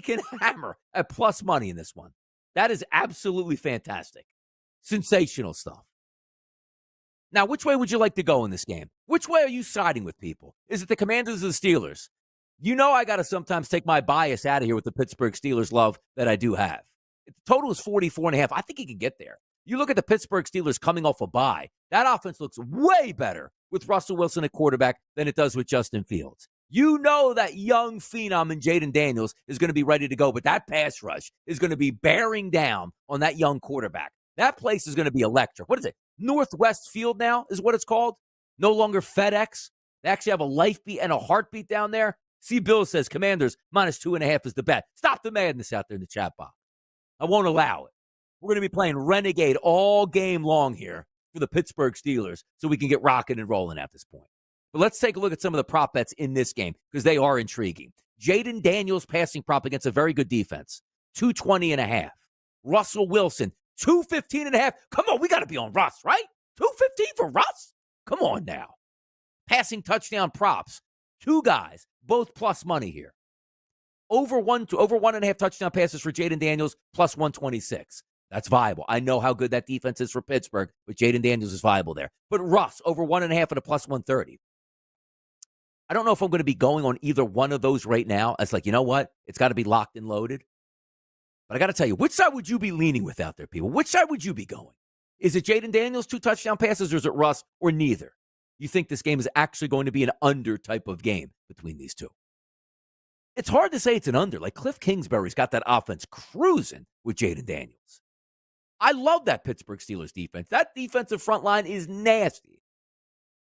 can hammer at plus money in this one. That is absolutely fantastic. Sensational stuff. Now, which way would you like to go in this game? Which way are you siding with, people? Is it the Commanders or the Steelers? You know I got to sometimes take my bias out of here with the Pittsburgh Steelers love that I do have. The total is 44.5. I think he can get there. You look at the Pittsburgh Steelers coming off a bye. That offense looks way better with Russell Wilson at quarterback than it does with Justin Fields. You know that young phenom in Jaden Daniels is going to be ready to go, but that pass rush is going to be bearing down on that young quarterback. That place is going to be electric. What is it? Northwest Field now is what it's called. No longer FedEx. They actually have a life beat and a heartbeat down there. C. Bill says Commanders -2.5 is the bet. Stop the madness out there in the chat box. I won't allow it. We're going to be playing Renegade all game long here for the Pittsburgh Steelers so we can get rocking and rolling at this point. But let's take a look at some of the prop bets in this game because they are intriguing. Jaden Daniels passing prop against a very good defense, 220.5. Russell Wilson, 215.5. Come on, we got to be on Russ, right? 215 for Russ? Come on now. Passing touchdown props, two guys, both plus money here. Over 1.5 touchdown passes for Jaden Daniels, plus 126. That's viable. I know how good that defense is for Pittsburgh, but Jaden Daniels is viable there. But Russ, over 1.5 at a plus 130. I don't know if I'm going to be going on either one of those right now. It's like, you know what? It's got to be locked and loaded. But I got to tell you, which side would you be leaning with out there, people? Which side would you be going? Is it Jaden Daniels, 2 touchdown passes, or is it Russ, or neither? You think this game is actually going to be an under type of game between these two? It's hard to say it's an under. Like Cliff Kingsbury's got that offense cruising with Jaden Daniels. I love that Pittsburgh Steelers defense. That defensive front line is nasty.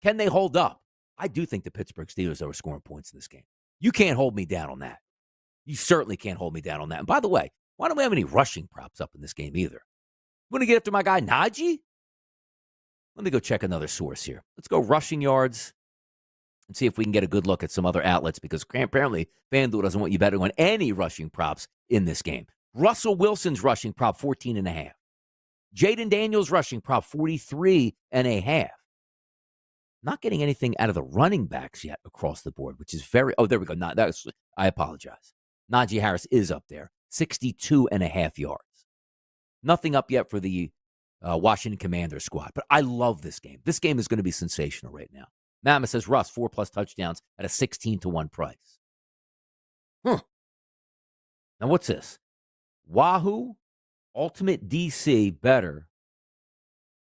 Can they hold up? I do think the Pittsburgh Steelers are scoring points in this game. You can't hold me down on that. You certainly can't hold me down on that. And by the way, why don't we have any rushing props up in this game either? I'm going to get after my guy Najee? Let me go check another source here. Let's go rushing yards and see if we can get a good look at some other outlets because apparently FanDuel doesn't want you betting on any rushing props in this game. Russell Wilson's rushing prop, 14.5. Jaden Daniels' rushing prop, 43.5. Not getting anything out of the running backs yet across the board, which is very... Oh, there we go. I apologize. Najee Harris is up there, 62.5 yards. Nothing up yet for the Washington Commanders squad, but I love this game. This game is going to be sensational right now. Mammoth says Russ, 4+ touchdowns at a 16-1 price. Now, what's this? Wahoo Ultimate DC better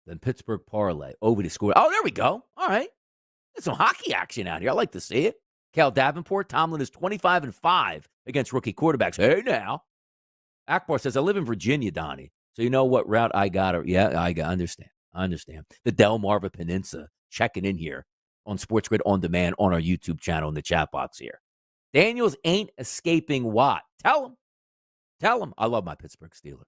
than Pittsburgh Parlay. Over to score. Oh, there we go. All right. There's some hockey action out here. I like to see it. Cal Davenport, Tomlin is 25-5 against rookie quarterbacks. Hey, now. Akbar says, I live in Virginia, Donnie. So you know what route I got? Yeah, I understand. The Delmarva Peninsula checking in here on SportsGrid On Demand on our YouTube channel in the chat box here. Daniels ain't escaping Watt. Tell him. I love my Pittsburgh Steelers.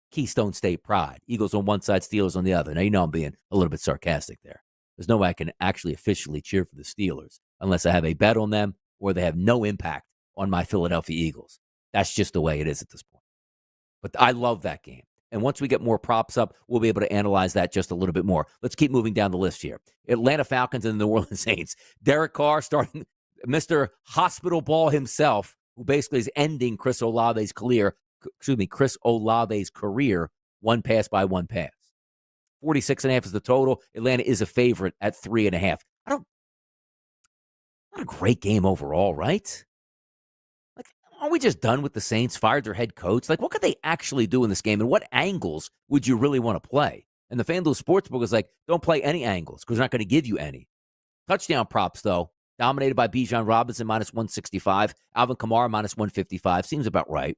Keystone State pride. Eagles on one side, Steelers on the other. Now, you know I'm being a little bit sarcastic there. There's no way I can actually officially cheer for the Steelers unless I have a bet on them or they have no impact on my Philadelphia Eagles. That's just the way it is at this point. But I love that game. And once we get more props up, we'll be able to analyze that just a little bit more. Let's keep moving down the list here. Atlanta Falcons and the New Orleans Saints. Derek Carr starting Mr. Hospital Ball himself, who basically is ending Chris Olave's career, one pass by one pass. 46.5 is the total. Atlanta is a favorite at 3.5. Not a great game overall, right? Like, are we just done with the Saints? Fired their head coach? Like, what could they actually do in this game? And what angles would you really want to play? And the FanDuel Sportsbook is like, don't play any angles because we're not going to give you any. Touchdown props, though, dominated by Bijan Robinson, -165. Alvin Kamara, -155. Seems about right.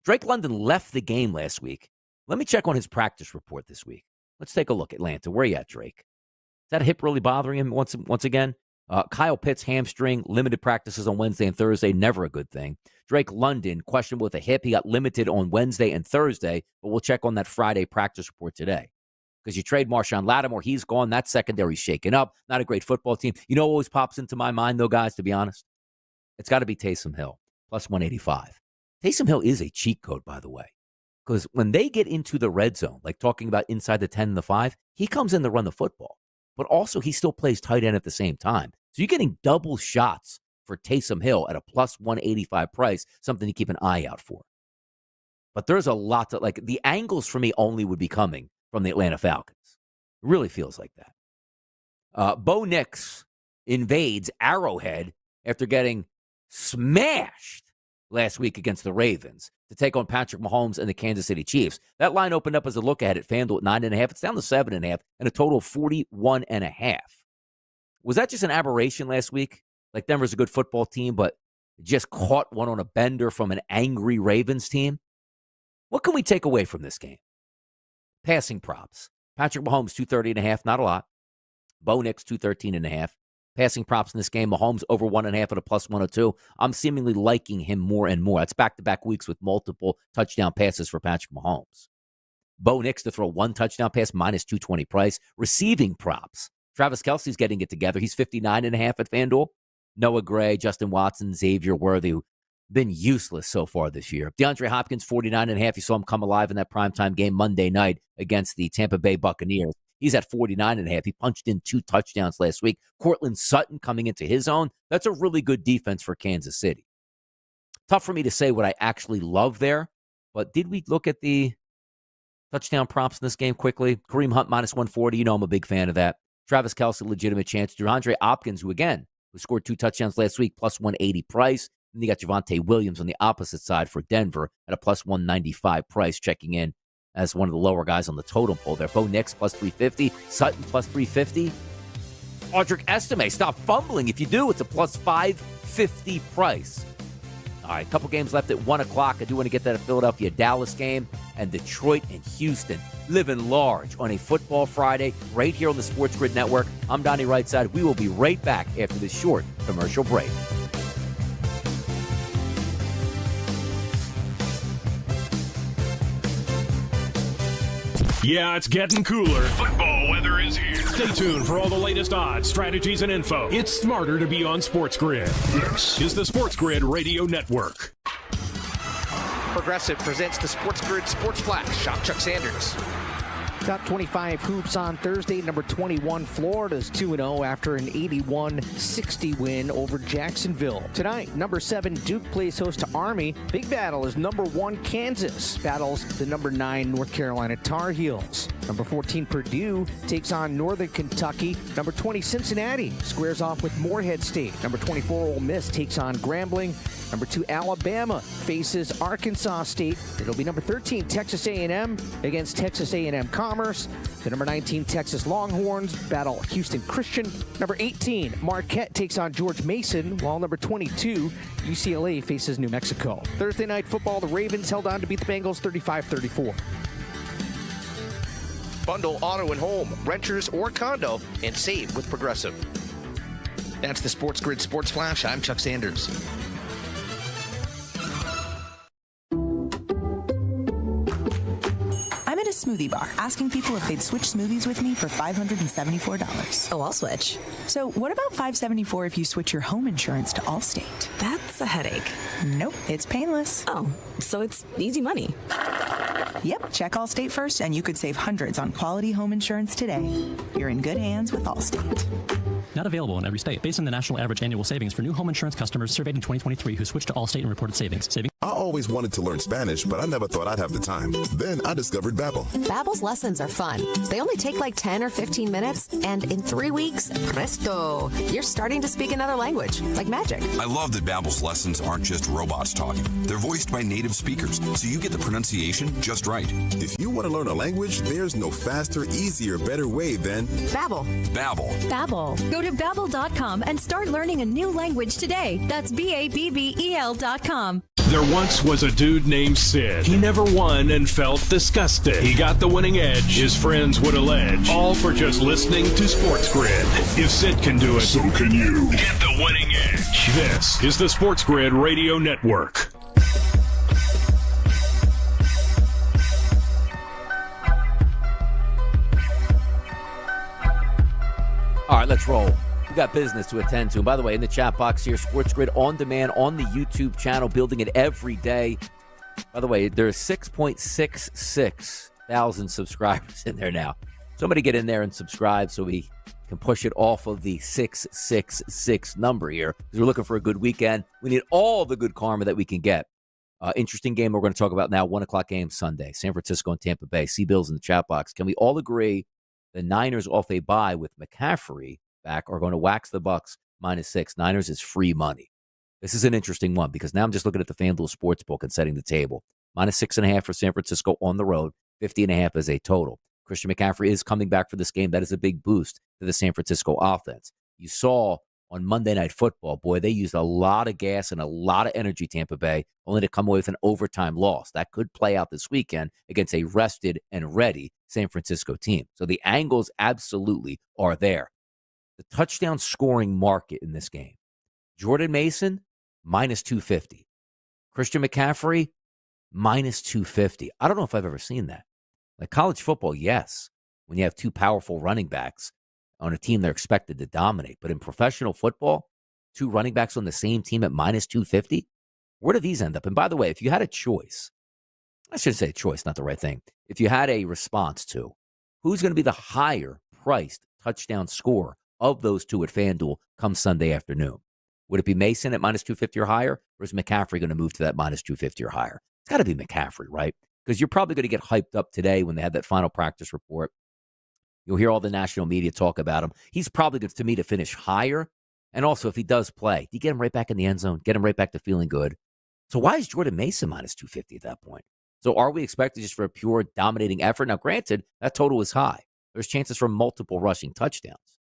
Drake London left the game last week. Let me check on his practice report this week. Let's take a look. Atlanta, where you at, Drake? Is that hip really bothering him once again? Kyle Pitts, hamstring, limited practices on Wednesday and Thursday, never a good thing. Drake London, questionable with a hip. He got limited on Wednesday and Thursday, but we'll check on that Friday practice report today. Because you trade Marshawn Lattimore, he's gone. That secondary's shaken up. Not a great football team. You know what always pops into my mind, though, guys, to be honest? It's got to be Taysom Hill, +185. Taysom Hill is a cheat code, by the way, because when they get into the red zone, like talking about inside the 10 and the 5, he comes in to run the football, but also he still plays tight end at the same time. So you're getting double shots for Taysom Hill at a +185 price, something to keep an eye out for. But there's a lot to, like, the angles for me only would be coming from the Atlanta Falcons. It really feels like that. Bo Nix invades Arrowhead after getting smashed last week against the Ravens to take on Patrick Mahomes and the Kansas City Chiefs. That line opened up as a look ahead at FanDuel at 9.5. It's down to 7.5 and a total of 41.5. Was that just an aberration last week? Like Denver's a good football team, but just caught one on a bender from an angry Ravens team? What can we take away from this game? Passing props. Patrick Mahomes, 230.5, not a lot. Bo Nix, 213.5. Passing props in this game, Mahomes over 1.5 at a plus 102. I'm seemingly liking him more and more. That's back-to-back weeks with multiple touchdown passes for Patrick Mahomes. Bo Nix to throw one touchdown pass, minus 220 price. Receiving props. Travis Kelce's getting it together. He's 59.5 at FanDuel. Noah Gray, Justin Watson, Xavier Worthy, who've been useless so far this year. DeAndre Hopkins, 49.5. You saw him come alive in that primetime game Monday night against the Tampa Bay Buccaneers. He's at 49.5. He punched in 2 touchdowns last week. Courtland Sutton coming into his own. That's a really good defense for Kansas City. Tough for me to say what I actually love there, but did we look at the touchdown props in this game quickly? Kareem Hunt, minus 140. You know I'm a big fan of that. Travis Kelce, legitimate chance. DeAndre Hopkins, who scored 2 touchdowns last week, plus 180 price. And you got Javonte Williams on the opposite side for Denver at a plus 195 price, checking in as one of the lower guys on the totem pole there. Bo Nix, plus 350. Sutton, plus 350. Audric Estime, stop fumbling. If you do, it's a plus 550 price. All right, a couple games left at 1 o'clock. I do want to get that Philadelphia-Dallas game and Detroit and Houston living large on a Football Friday right here on the Sports Grid Network. I'm Donnie Rightside. We will be right back after this short commercial break. Yeah, it's getting cooler. Football weather is here. Stay tuned for all the latest odds, strategies, and info. It's smarter to be on SportsGrid. This is the SportsGrid Radio Network. Progressive presents the SportsGrid Sports Flash. I'm Chuck Sanders. Top 25 hoops on Thursday. Number 21, Florida's 2-0 after an 81-60 win over Jacksonville. Tonight, number 7, Duke plays host to Army. Big battle is number 1, Kansas battles the number 9, North Carolina Tar Heels. Number 14, Purdue takes on Northern Kentucky. Number 20, Cincinnati squares off with Morehead State. Number 24, Ole Miss takes on Grambling. Number 2, Alabama faces Arkansas State. It'll be number 13, Texas A&M against Texas A&M Commerce. The number 19, Texas Longhorns battle Houston Christian. Number 18, Marquette takes on George Mason, while number 22, UCLA faces New Mexico. Thursday night football, the Ravens held on to beat the Bengals 35-34. Bundle auto and home, renters or condo, and save with Progressive. That's the SportsGrid Sports Flash. I'm Chuck Sanders. I'm at a smoothie bar asking people if they'd switch smoothies with me for $574. Oh, I'll switch. So what about $574 if you switch your home insurance to Allstate? That's a headache. Nope, it's painless. Oh, so it's easy money. Yep, check Allstate first and you could save hundreds on quality home insurance today. You're in good hands with Allstate. Not available in every state. Based on the national average annual savings for new home insurance customers surveyed in 2023 who switched to Allstate and reported savings. I always wanted to learn Spanish, but I never thought I'd have the time. Then I discovered Babbel. Babbel's lessons are fun. They only take like 10 or 15 minutes, and in 3 weeks, presto, you're starting to speak another language, like magic. I love that Babbel's lessons aren't just robots talking. They're voiced by native speakers, so you get the pronunciation just right. If you want to learn a language, there's no faster, easier, better way than Babbel. Babbel. Babbel. Go to Babbel.com and start learning a new language today. That's BABBEL.com. There once was a dude named Sid. He never won and felt disgusted. He got the winning edge, his friends would allege, all for just listening to SportsGrid. If Sid can do it, so can you. Get the winning edge. This is the SportsGrid Radio Network. All right, let's roll. We got business to attend to. And by the way, in the chat box here, SportsGrid On Demand on the YouTube channel, building it every day. By the way, there's 6.66 thousand subscribers in there now. Somebody get in there and subscribe so we can push it off of the 666 number here, because we're looking for a good weekend. We need all the good karma that we can get Interesting game we're going to talk about now, 1 o'clock game Sunday, San Francisco and Tampa Bay. C-Bills in the chat box. Can we all agree the Niners off a bye with McCaffrey back are going to wax the Bucks -6? Niners is free money. This is an interesting one because now I'm just looking at the FanDuel Sportsbook and setting the table. -6.5 for San Francisco on the road, 50.5 as a total. Christian McCaffrey is coming back for this game. That is a big boost to the San Francisco offense. You saw on Monday Night Football, boy, they used a lot of gas and a lot of energy, Tampa Bay, only to come away with an overtime loss. That could play out this weekend against a rested and ready San Francisco team. So the angles absolutely are there. The touchdown scoring market in this game, Jordan Mason, -250. Christian McCaffrey, -250. I don't know if I've ever seen that. Like college football, yes, when you have two powerful running backs on a team they're expected to dominate. But in professional football, two running backs on the same team at -250, where do these end up? And by the way, if you had a choice, I should say choice, not the right thing. If you had a response to who's going to be the higher priced touchdown scorer of those two at FanDuel come Sunday afternoon, would it be Mason at -250 or higher, or is McCaffrey going to move to that -250 or higher? It's got to be McCaffrey, right? Because you're probably going to get hyped up today when they have that final practice report. You'll hear all the national media talk about him. He's probably good to me to finish higher. And also, if he does play, you get him right back in the end zone, get him right back to feeling good. So why is Jordan Mason -250 at that point? So are we expected just for a pure dominating effort? Now, granted, that total is high. There's chances for multiple rushing touchdowns.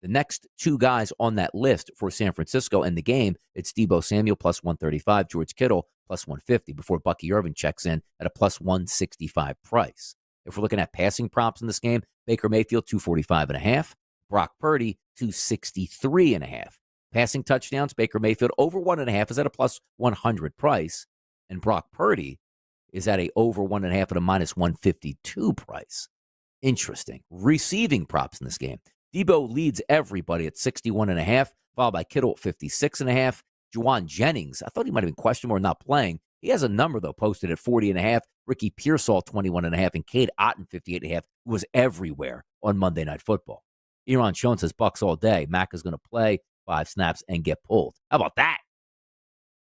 The next two guys on that list for San Francisco and the game, it's Deebo Samuel +135, George Kittle +150 before Bucky Irvin checks in at a +165 price. If we're looking at passing props in this game, Baker Mayfield 245.5, Brock Purdy 263.5. Passing touchdowns, Baker Mayfield over 1.5 is at a +100 price, and Brock Purdy is at a over 1.5 at a -152 price. Interesting. Receiving props in this game. Deebo leads everybody at 61.5, followed by Kittle at 56.5. Juwan Jennings, I thought he might have been questionable or not playing. He has a number, though, posted at 40.5. Ricky Pearsall, 21.5, and Cade Otton, 58.5, who was everywhere on Monday Night Football. Eron Schoen says Bucks all day. Mac is going to play 5 snaps and get pulled. How about that?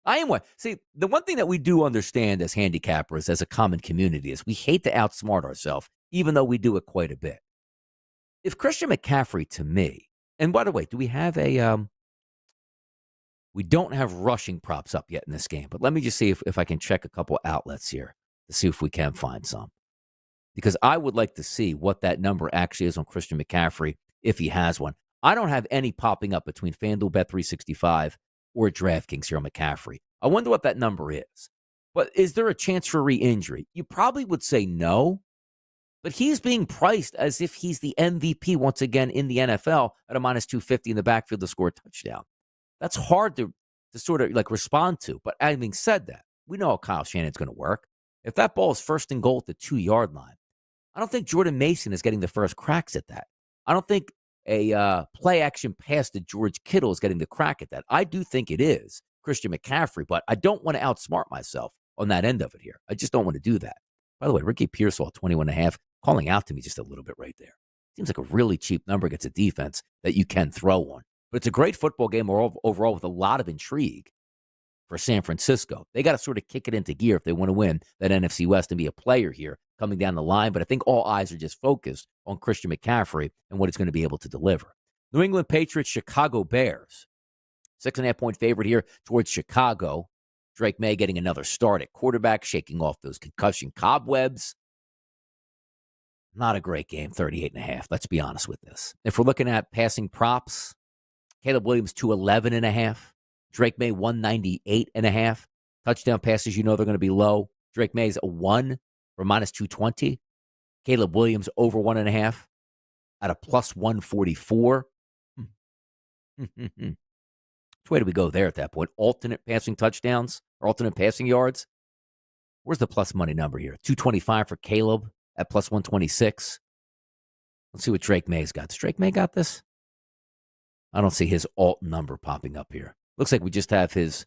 I am one. See, the one thing that we do understand as handicappers, as a common community, is we hate to outsmart ourselves, even though we do it quite a bit. If Christian McCaffrey, to me, and by the way, do we have we don't have rushing props up yet in this game, but let me just see if I can check a couple outlets here to see if we can find some. Because I would like to see what that number actually is on Christian McCaffrey, if he has one. I don't have any popping up between FanDuel, Bet365, or DraftKings here on McCaffrey. I wonder what that number is. But is there a chance for re-injury? You probably would say no, but he's being priced as if he's the MVP once again in the NFL at a -250 in the backfield to score a touchdown. That's hard to sort of like respond to. But having said that, we know how Kyle Shanahan's going to work. If that ball is first and goal at the 2-yard line, I don't think Jordan Mason is getting the first cracks at that. I don't think a play action pass to George Kittle is getting the crack at that. I do think it is Christian McCaffrey, but I don't want to outsmart myself on that end of it here. I just don't want to do that. By the way, Ricky Pearsall, 21.5, calling out to me just a little bit right there. Seems like a really cheap number against a defense that you can throw on. But it's a great football game overall with a lot of intrigue for San Francisco. They got to sort of kick it into gear if they want to win that NFC West and be a player here coming down the line. But I think all eyes are just focused on Christian McCaffrey and what he's going to be able to deliver. New England Patriots, Chicago Bears. 6.5-point favorite here towards Chicago. Drake May getting another start at quarterback, shaking off those concussion cobwebs. Not a great game, 38.5. Let's be honest with this. If we're looking at passing props, Caleb Williams, 211.5. Drake May, 198.5. Touchdown passes, you know they're going to be low. Drake May's a 1 for -220. Caleb Williams, over 1.5 at a +144. Which way do we go there at that point? Alternate passing touchdowns or alternate passing yards? Where's the plus money number here? 225 for Caleb at +126. Let's see what Drake May's got. Does Drake May got this? I don't see his alt number popping up here. Looks like we just have his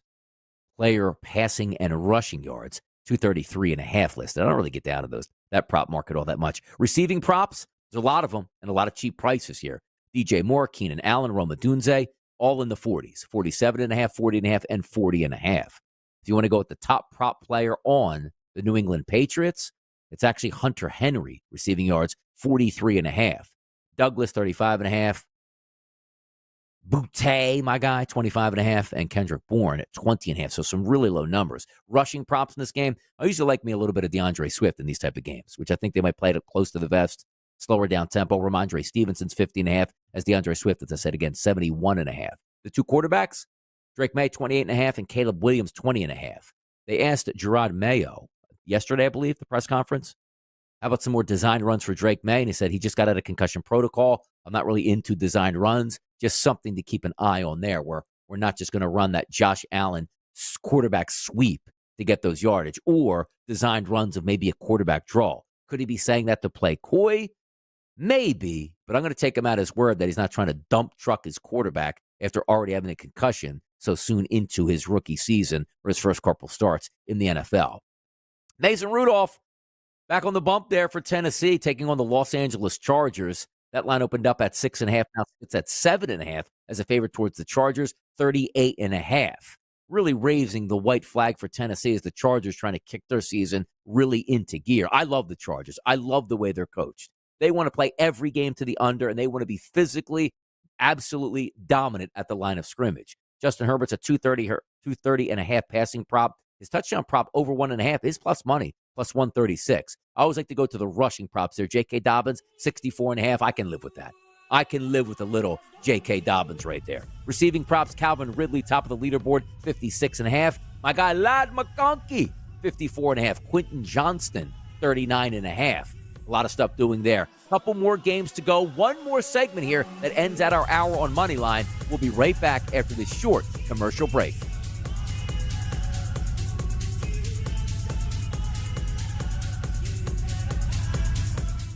player passing and rushing yards, 233.5 listed. I don't really get down to that prop market all that much. Receiving props, there's a lot of them and a lot of cheap prices here. DJ Moore, Keenan Allen, Roma Dunze, all in the 40s, 47.5, 40.5, and 40.5. If you want to go with the top prop player on the New England Patriots, it's actually Hunter Henry, receiving yards, 43.5. Douglas, 35.5. Boutte, my guy, 25.5, and Kendrick Bourne at 20.5. So some really low numbers. Rushing props in this game, I usually like me a little bit of DeAndre Swift in these type of games, which I think they might play it close to the vest, slower down tempo. Ramondre Stevenson's 50.5, as DeAndre Swift, as I said again, 71.5. The two quarterbacks, Drake May, 28.5, and Caleb Williams, 20.5. They asked Gerard Mayo yesterday, I believe, the press conference, how about some more designed runs for Drake May? And he said he just got out of concussion protocol. I'm not really into designed runs, just something to keep an eye on there, where we're not just going to run that Josh Allen quarterback sweep to get those yardage, or designed runs of maybe a quarterback draw. Could he be saying that to play coy? Maybe, but I'm going to take him at his word that he's not trying to dump truck his quarterback after already having a concussion so soon into his rookie season or his first couple starts in the NFL. Mason Rudolph back on the bump there for Tennessee, taking on the Los Angeles Chargers. That line opened up at 6.5. Now it's at 7.5 as a favorite towards the Chargers, 38.5. Really raising the white flag for Tennessee as the Chargers trying to kick their season really into gear. I love the Chargers. I love the way they're coached. They want to play every game to the under, and they want to be physically absolutely dominant at the line of scrimmage. Justin Herbert's a 230.5 passing prop. His touchdown prop over 1.5 is plus money, plus 136. I always like to go to the rushing props there. J.K. Dobbins, 64.5. I can live with that. I can live with a little J.K. Dobbins right there. Receiving props, Calvin Ridley, top of the leaderboard, 56.5. My guy, Ladd McConkey, 54.5. Quentin Johnston, 39.5. A lot of stuff doing there. Couple more games to go. One more segment here that ends at our hour on Moneyline. We'll be right back after this short commercial break.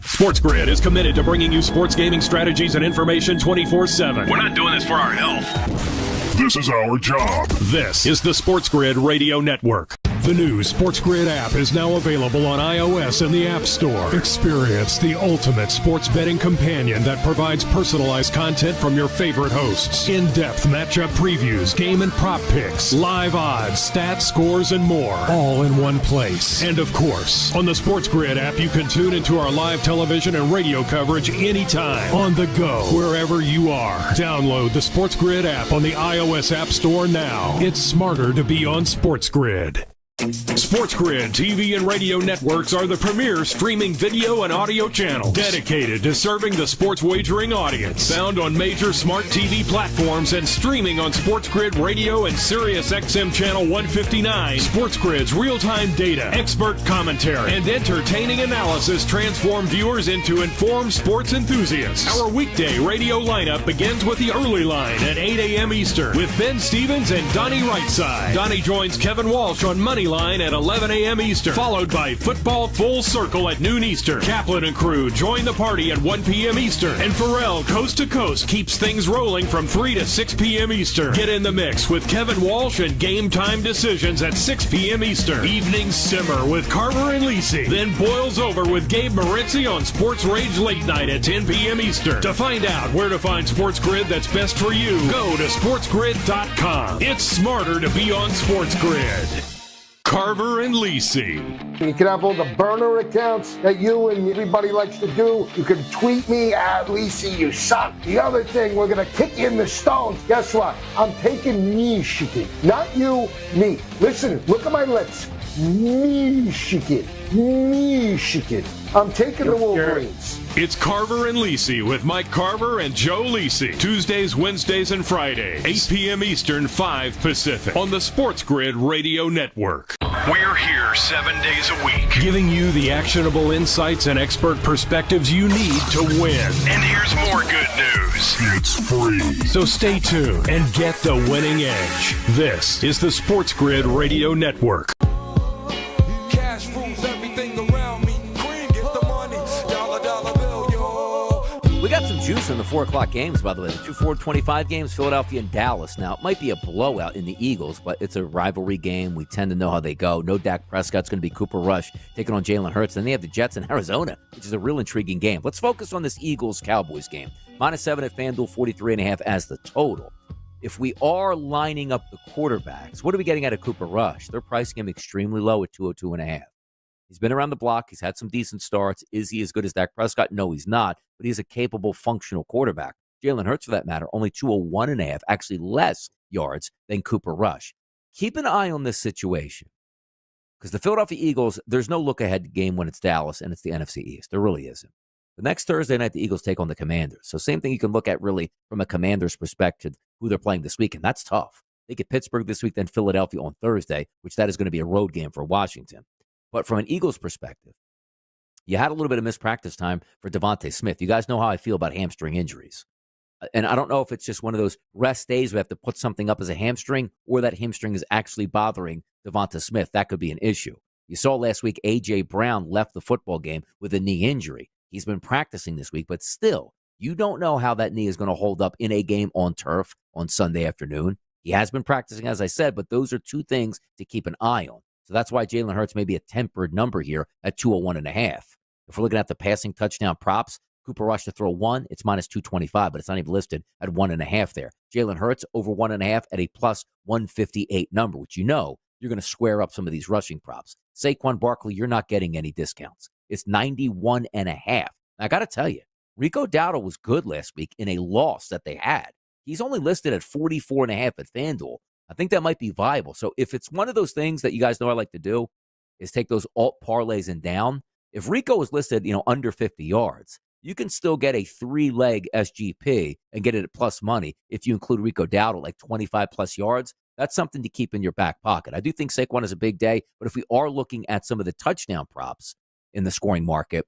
SportsGrid is committed to bringing you sports gaming strategies and information 24/7. We're not doing this for our health. This is our job. This is the SportsGrid Radio Network. The new SportsGrid app is now available on iOS and the App Store. Experience the ultimate sports betting companion that provides personalized content from your favorite hosts. In-depth matchup previews, game and prop picks, live odds, stats, scores, and more. All in one place. And of course, on the SportsGrid app, you can tune into our live television and radio coverage anytime. On the go, wherever you are. Download the SportsGrid app on the iOS App Store now. It's smarter to be on SportsGrid. SportsGrid TV and radio networks are the premier streaming video and audio channel dedicated to serving the sports wagering audience. Found on major smart TV platforms and streaming on SportsGrid Radio and Sirius XM Channel 159. SportsGrid's real-time data, expert commentary, and entertaining analysis transform viewers into informed sports enthusiasts. Our weekday radio lineup begins with the early line at 8 a.m. Eastern with Ben Stevens and Donnie Rightside. Donnie joins Kevin Walsh on Moneyline at 11 a.m. Eastern, followed by Football Full Circle at noon Eastern. Kaplan and crew join the party at 1 p.m. Eastern, and Pharrell Coast to Coast keeps things rolling from 3 to 6 p.m. Eastern. Get in the mix with Kevin Walsh and Game Time Decisions at 6 p.m. Eastern. Evenings simmer with Carver and Lisi, then boils over with Gabe Moritzi on Sports Rage Late Night at 10 p.m. Eastern. To find out where to find SportsGrid that's best for you, go to sportsgrid.com. It's smarter to be on SportsGrid. Carver and Lisi. You can have all the burner accounts that you and everybody likes to do. You can tweet me at Lisi, you suck. The other thing, we're going to kick you in the stones. Guess what? I'm taking Michigan. Not you, me. Listen, look at my lips. Michigan. I'm taking the Wolverines. It's Carver and Lisi with Mike Carver and Joe Lisi. Tuesdays, Wednesdays, and Fridays. 8 p.m. Eastern, 5 Pacific. On the SportsGrid Radio Network. We're here 7 days a week, Giving you the actionable insights and expert perspectives you need to win. And here's more good news. It's free. So stay tuned and get the winning edge. This is the SportsGrid Radio Network. Cash rules everything around me. Cream, get the money. Dollar bill, yo. We got some juice in the 4 o'clock games, by the way. The 2 4:25 games, Philadelphia and Dallas. Now, it might be a blowout in the Eagles, but it's a rivalry game. We tend to know how they go. No Dak Prescott's going to be Cooper Rush taking on Jalen Hurts. Then they have the Jets in Arizona, which is a real intriguing game. Let's focus on this Eagles-Cowboys game. -7 at FanDuel, 43.5 as the total. if we are lining up the quarterbacks, what are we getting out of Cooper Rush? They're pricing him extremely low at 202.5. He's been around the block. He's had some decent starts. Is he as good as Dak Prescott? No, he's not, but he's a capable, functional quarterback. Jalen Hurts, for that matter, only 201.5, actually less yards than Cooper Rush. Keep an eye on this situation because the Philadelphia Eagles, there's no look-ahead game when it's Dallas and it's the NFC East. There really isn't. The next Thursday night, the Eagles take on the Commanders. So same thing you can look at really from a Commanders perspective, who they're playing this week, and that's tough. They get Pittsburgh this week, then Philadelphia on Thursday, which that is going to be a road game for Washington. But from an Eagles perspective, you had a little bit of missed practice time for Devontae Smith. You guys know how I feel about hamstring injuries. And I don't know if it's just one of those rest days we have to put something up as a hamstring or that hamstring is actually bothering Devonta Smith. That could be an issue. You saw last week A.J. Brown left the football game with a knee injury. He's been practicing this week, but still, you don't know how that knee is going to hold up in a game on turf on Sunday afternoon. He has been practicing, as I said, but those are two things to keep an eye on. So that's why Jalen Hurts may be a tempered number here at 201.5. If we're looking at the passing touchdown props, Cooper Rush to throw one, it's minus 225, but it's not even listed at 1.5 there. Jalen Hurts over 1.5 at a plus 158 number, which you're going to square up some of these rushing props. Saquon Barkley, you're not getting any discounts. It's 91.5. I got to tell you, Rico Dowdle was good last week in a loss that they had. He's only listed at 44.5 at FanDuel. I think that might be viable. So if it's one of those things that you guys know I like to do is take those alt parlays and down. If Rico is listed, under 50 yards, you can still get a 3-leg SGP and get it at plus money if you include Rico Dowdle, like 25 plus yards. That's something to keep in your back pocket. I do think Saquon is a big day, but if we are looking at some of the touchdown props in the scoring market,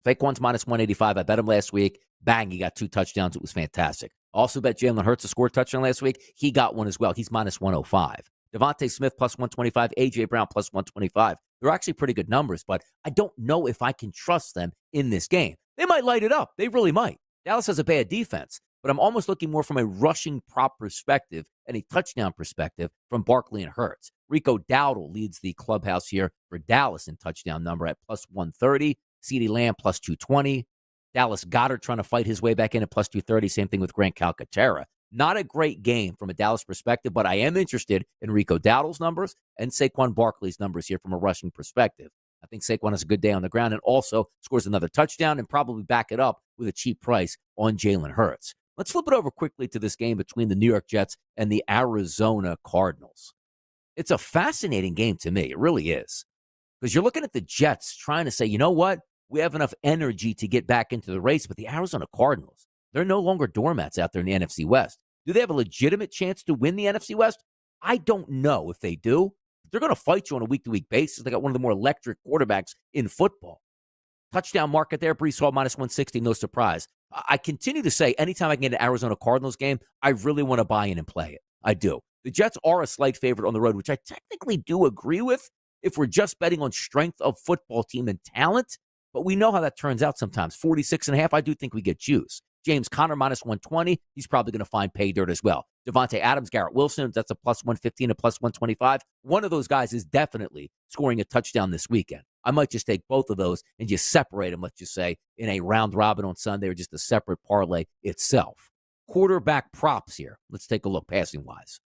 Saquon's minus 185. I bet him last week. Bang, he got 2 touchdowns. It was fantastic. Also bet Jalen Hurts to score a touchdown last week. He got one as well. He's minus 105. Devontae Smith plus 125. A.J. Brown plus 125. They're actually pretty good numbers, but I don't know if I can trust them in this game. They might light it up. They really might. Dallas has a bad defense, but I'm almost looking more from a rushing prop perspective and a touchdown perspective from Barkley and Hurts. Rico Dowdle leads the clubhouse here for Dallas in touchdown number at plus 130. CeeDee Lamb plus 220. Dallas Goedert trying to fight his way back in at plus 230. Same thing with Grant Calcaterra. Not a great game from a Dallas perspective, but I am interested in Rico Dowdle's numbers and Saquon Barkley's numbers here from a rushing perspective. I think Saquon has a good day on the ground and also scores another touchdown and probably back it up with a cheap price on Jalen Hurts. Let's flip it over quickly to this game between the New York Jets and the Arizona Cardinals. It's a fascinating game to me. It really is. Because you're looking at the Jets trying to say, you know what? We have enough energy to get back into the race, but the Arizona Cardinals, they're no longer doormats out there in the NFC West. Do they have a legitimate chance to win the NFC West? I don't know if they do. They're going to fight you on a week-to-week basis. They got one of the more electric quarterbacks in football. Touchdown market there, Breece Hall minus 160, no surprise. I continue to say anytime I can get an Arizona Cardinals game, I really want to buy in and play it. I do. The Jets are a slight favorite on the road, which I technically do agree with if we're just betting on strength of football team and talent. But we know how that turns out sometimes. 46.5, I do think we get juice. James Conner minus 120. He's probably going to find pay dirt as well. Devontae Adams, Garrett Wilson, that's a plus 115, a plus 125. One of those guys is definitely scoring a touchdown this weekend. I might just take both of those and just separate them, let's just say, in a round robin on Sunday or just a separate parlay itself. Quarterback props here. Let's take a look passing-wise.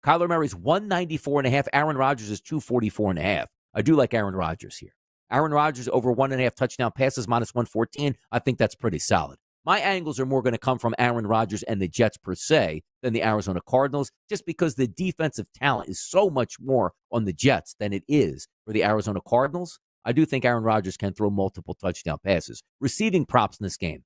Kyler Murray's 194.5. Aaron Rodgers is 244.5. I do like Aaron Rodgers here. Aaron Rodgers over 1.5 touchdown passes, minus 114. I think that's pretty solid. My angles are more going to come from Aaron Rodgers and the Jets per se than the Arizona Cardinals, just because the defensive talent is so much more on the Jets than it is for the Arizona Cardinals. I do think Aaron Rodgers can throw multiple touchdown passes. Receiving props in this game,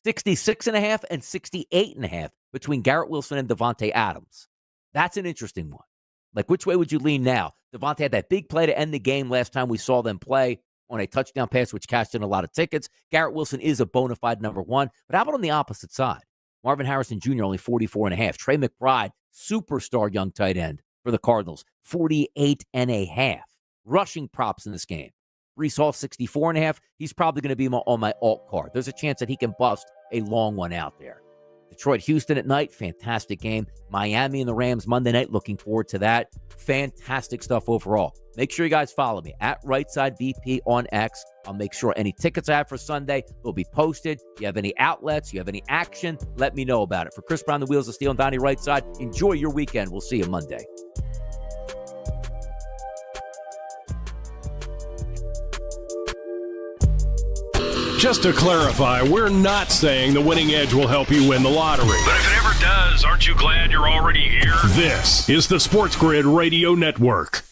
66.5 and 68.5 between Garrett Wilson and Devontae Adams. That's an interesting one. Like, which way would you lean now? Devontae had that big play to end the game last time we saw them play on a touchdown pass, which cashed in a lot of tickets. Garrett Wilson is a bona fide number one. But how about on the opposite side? Marvin Harrison Jr. only 44.5. Trey McBride, superstar young tight end for the Cardinals, 48.5. Rushing props in this game. Breece Hall, 64.5. He's probably going to be on my alt card. There's a chance that he can bust a long one out there. Detroit-Houston at night, fantastic game. Miami and the Rams Monday night, looking forward to that. Fantastic stuff overall. Make sure you guys follow me at RightSideVP on X. I'll make sure any tickets I have for Sunday will be posted. If you have any outlets, you have any action, let me know about it. For Chris Brown, the Wheels of Steel, and Donnie Rightside, enjoy your weekend. We'll see you Monday. Just to clarify, we're not saying the winning edge will help you win the lottery. But if it ever does, aren't you glad you're already here? This is the Sports Grid Radio Network.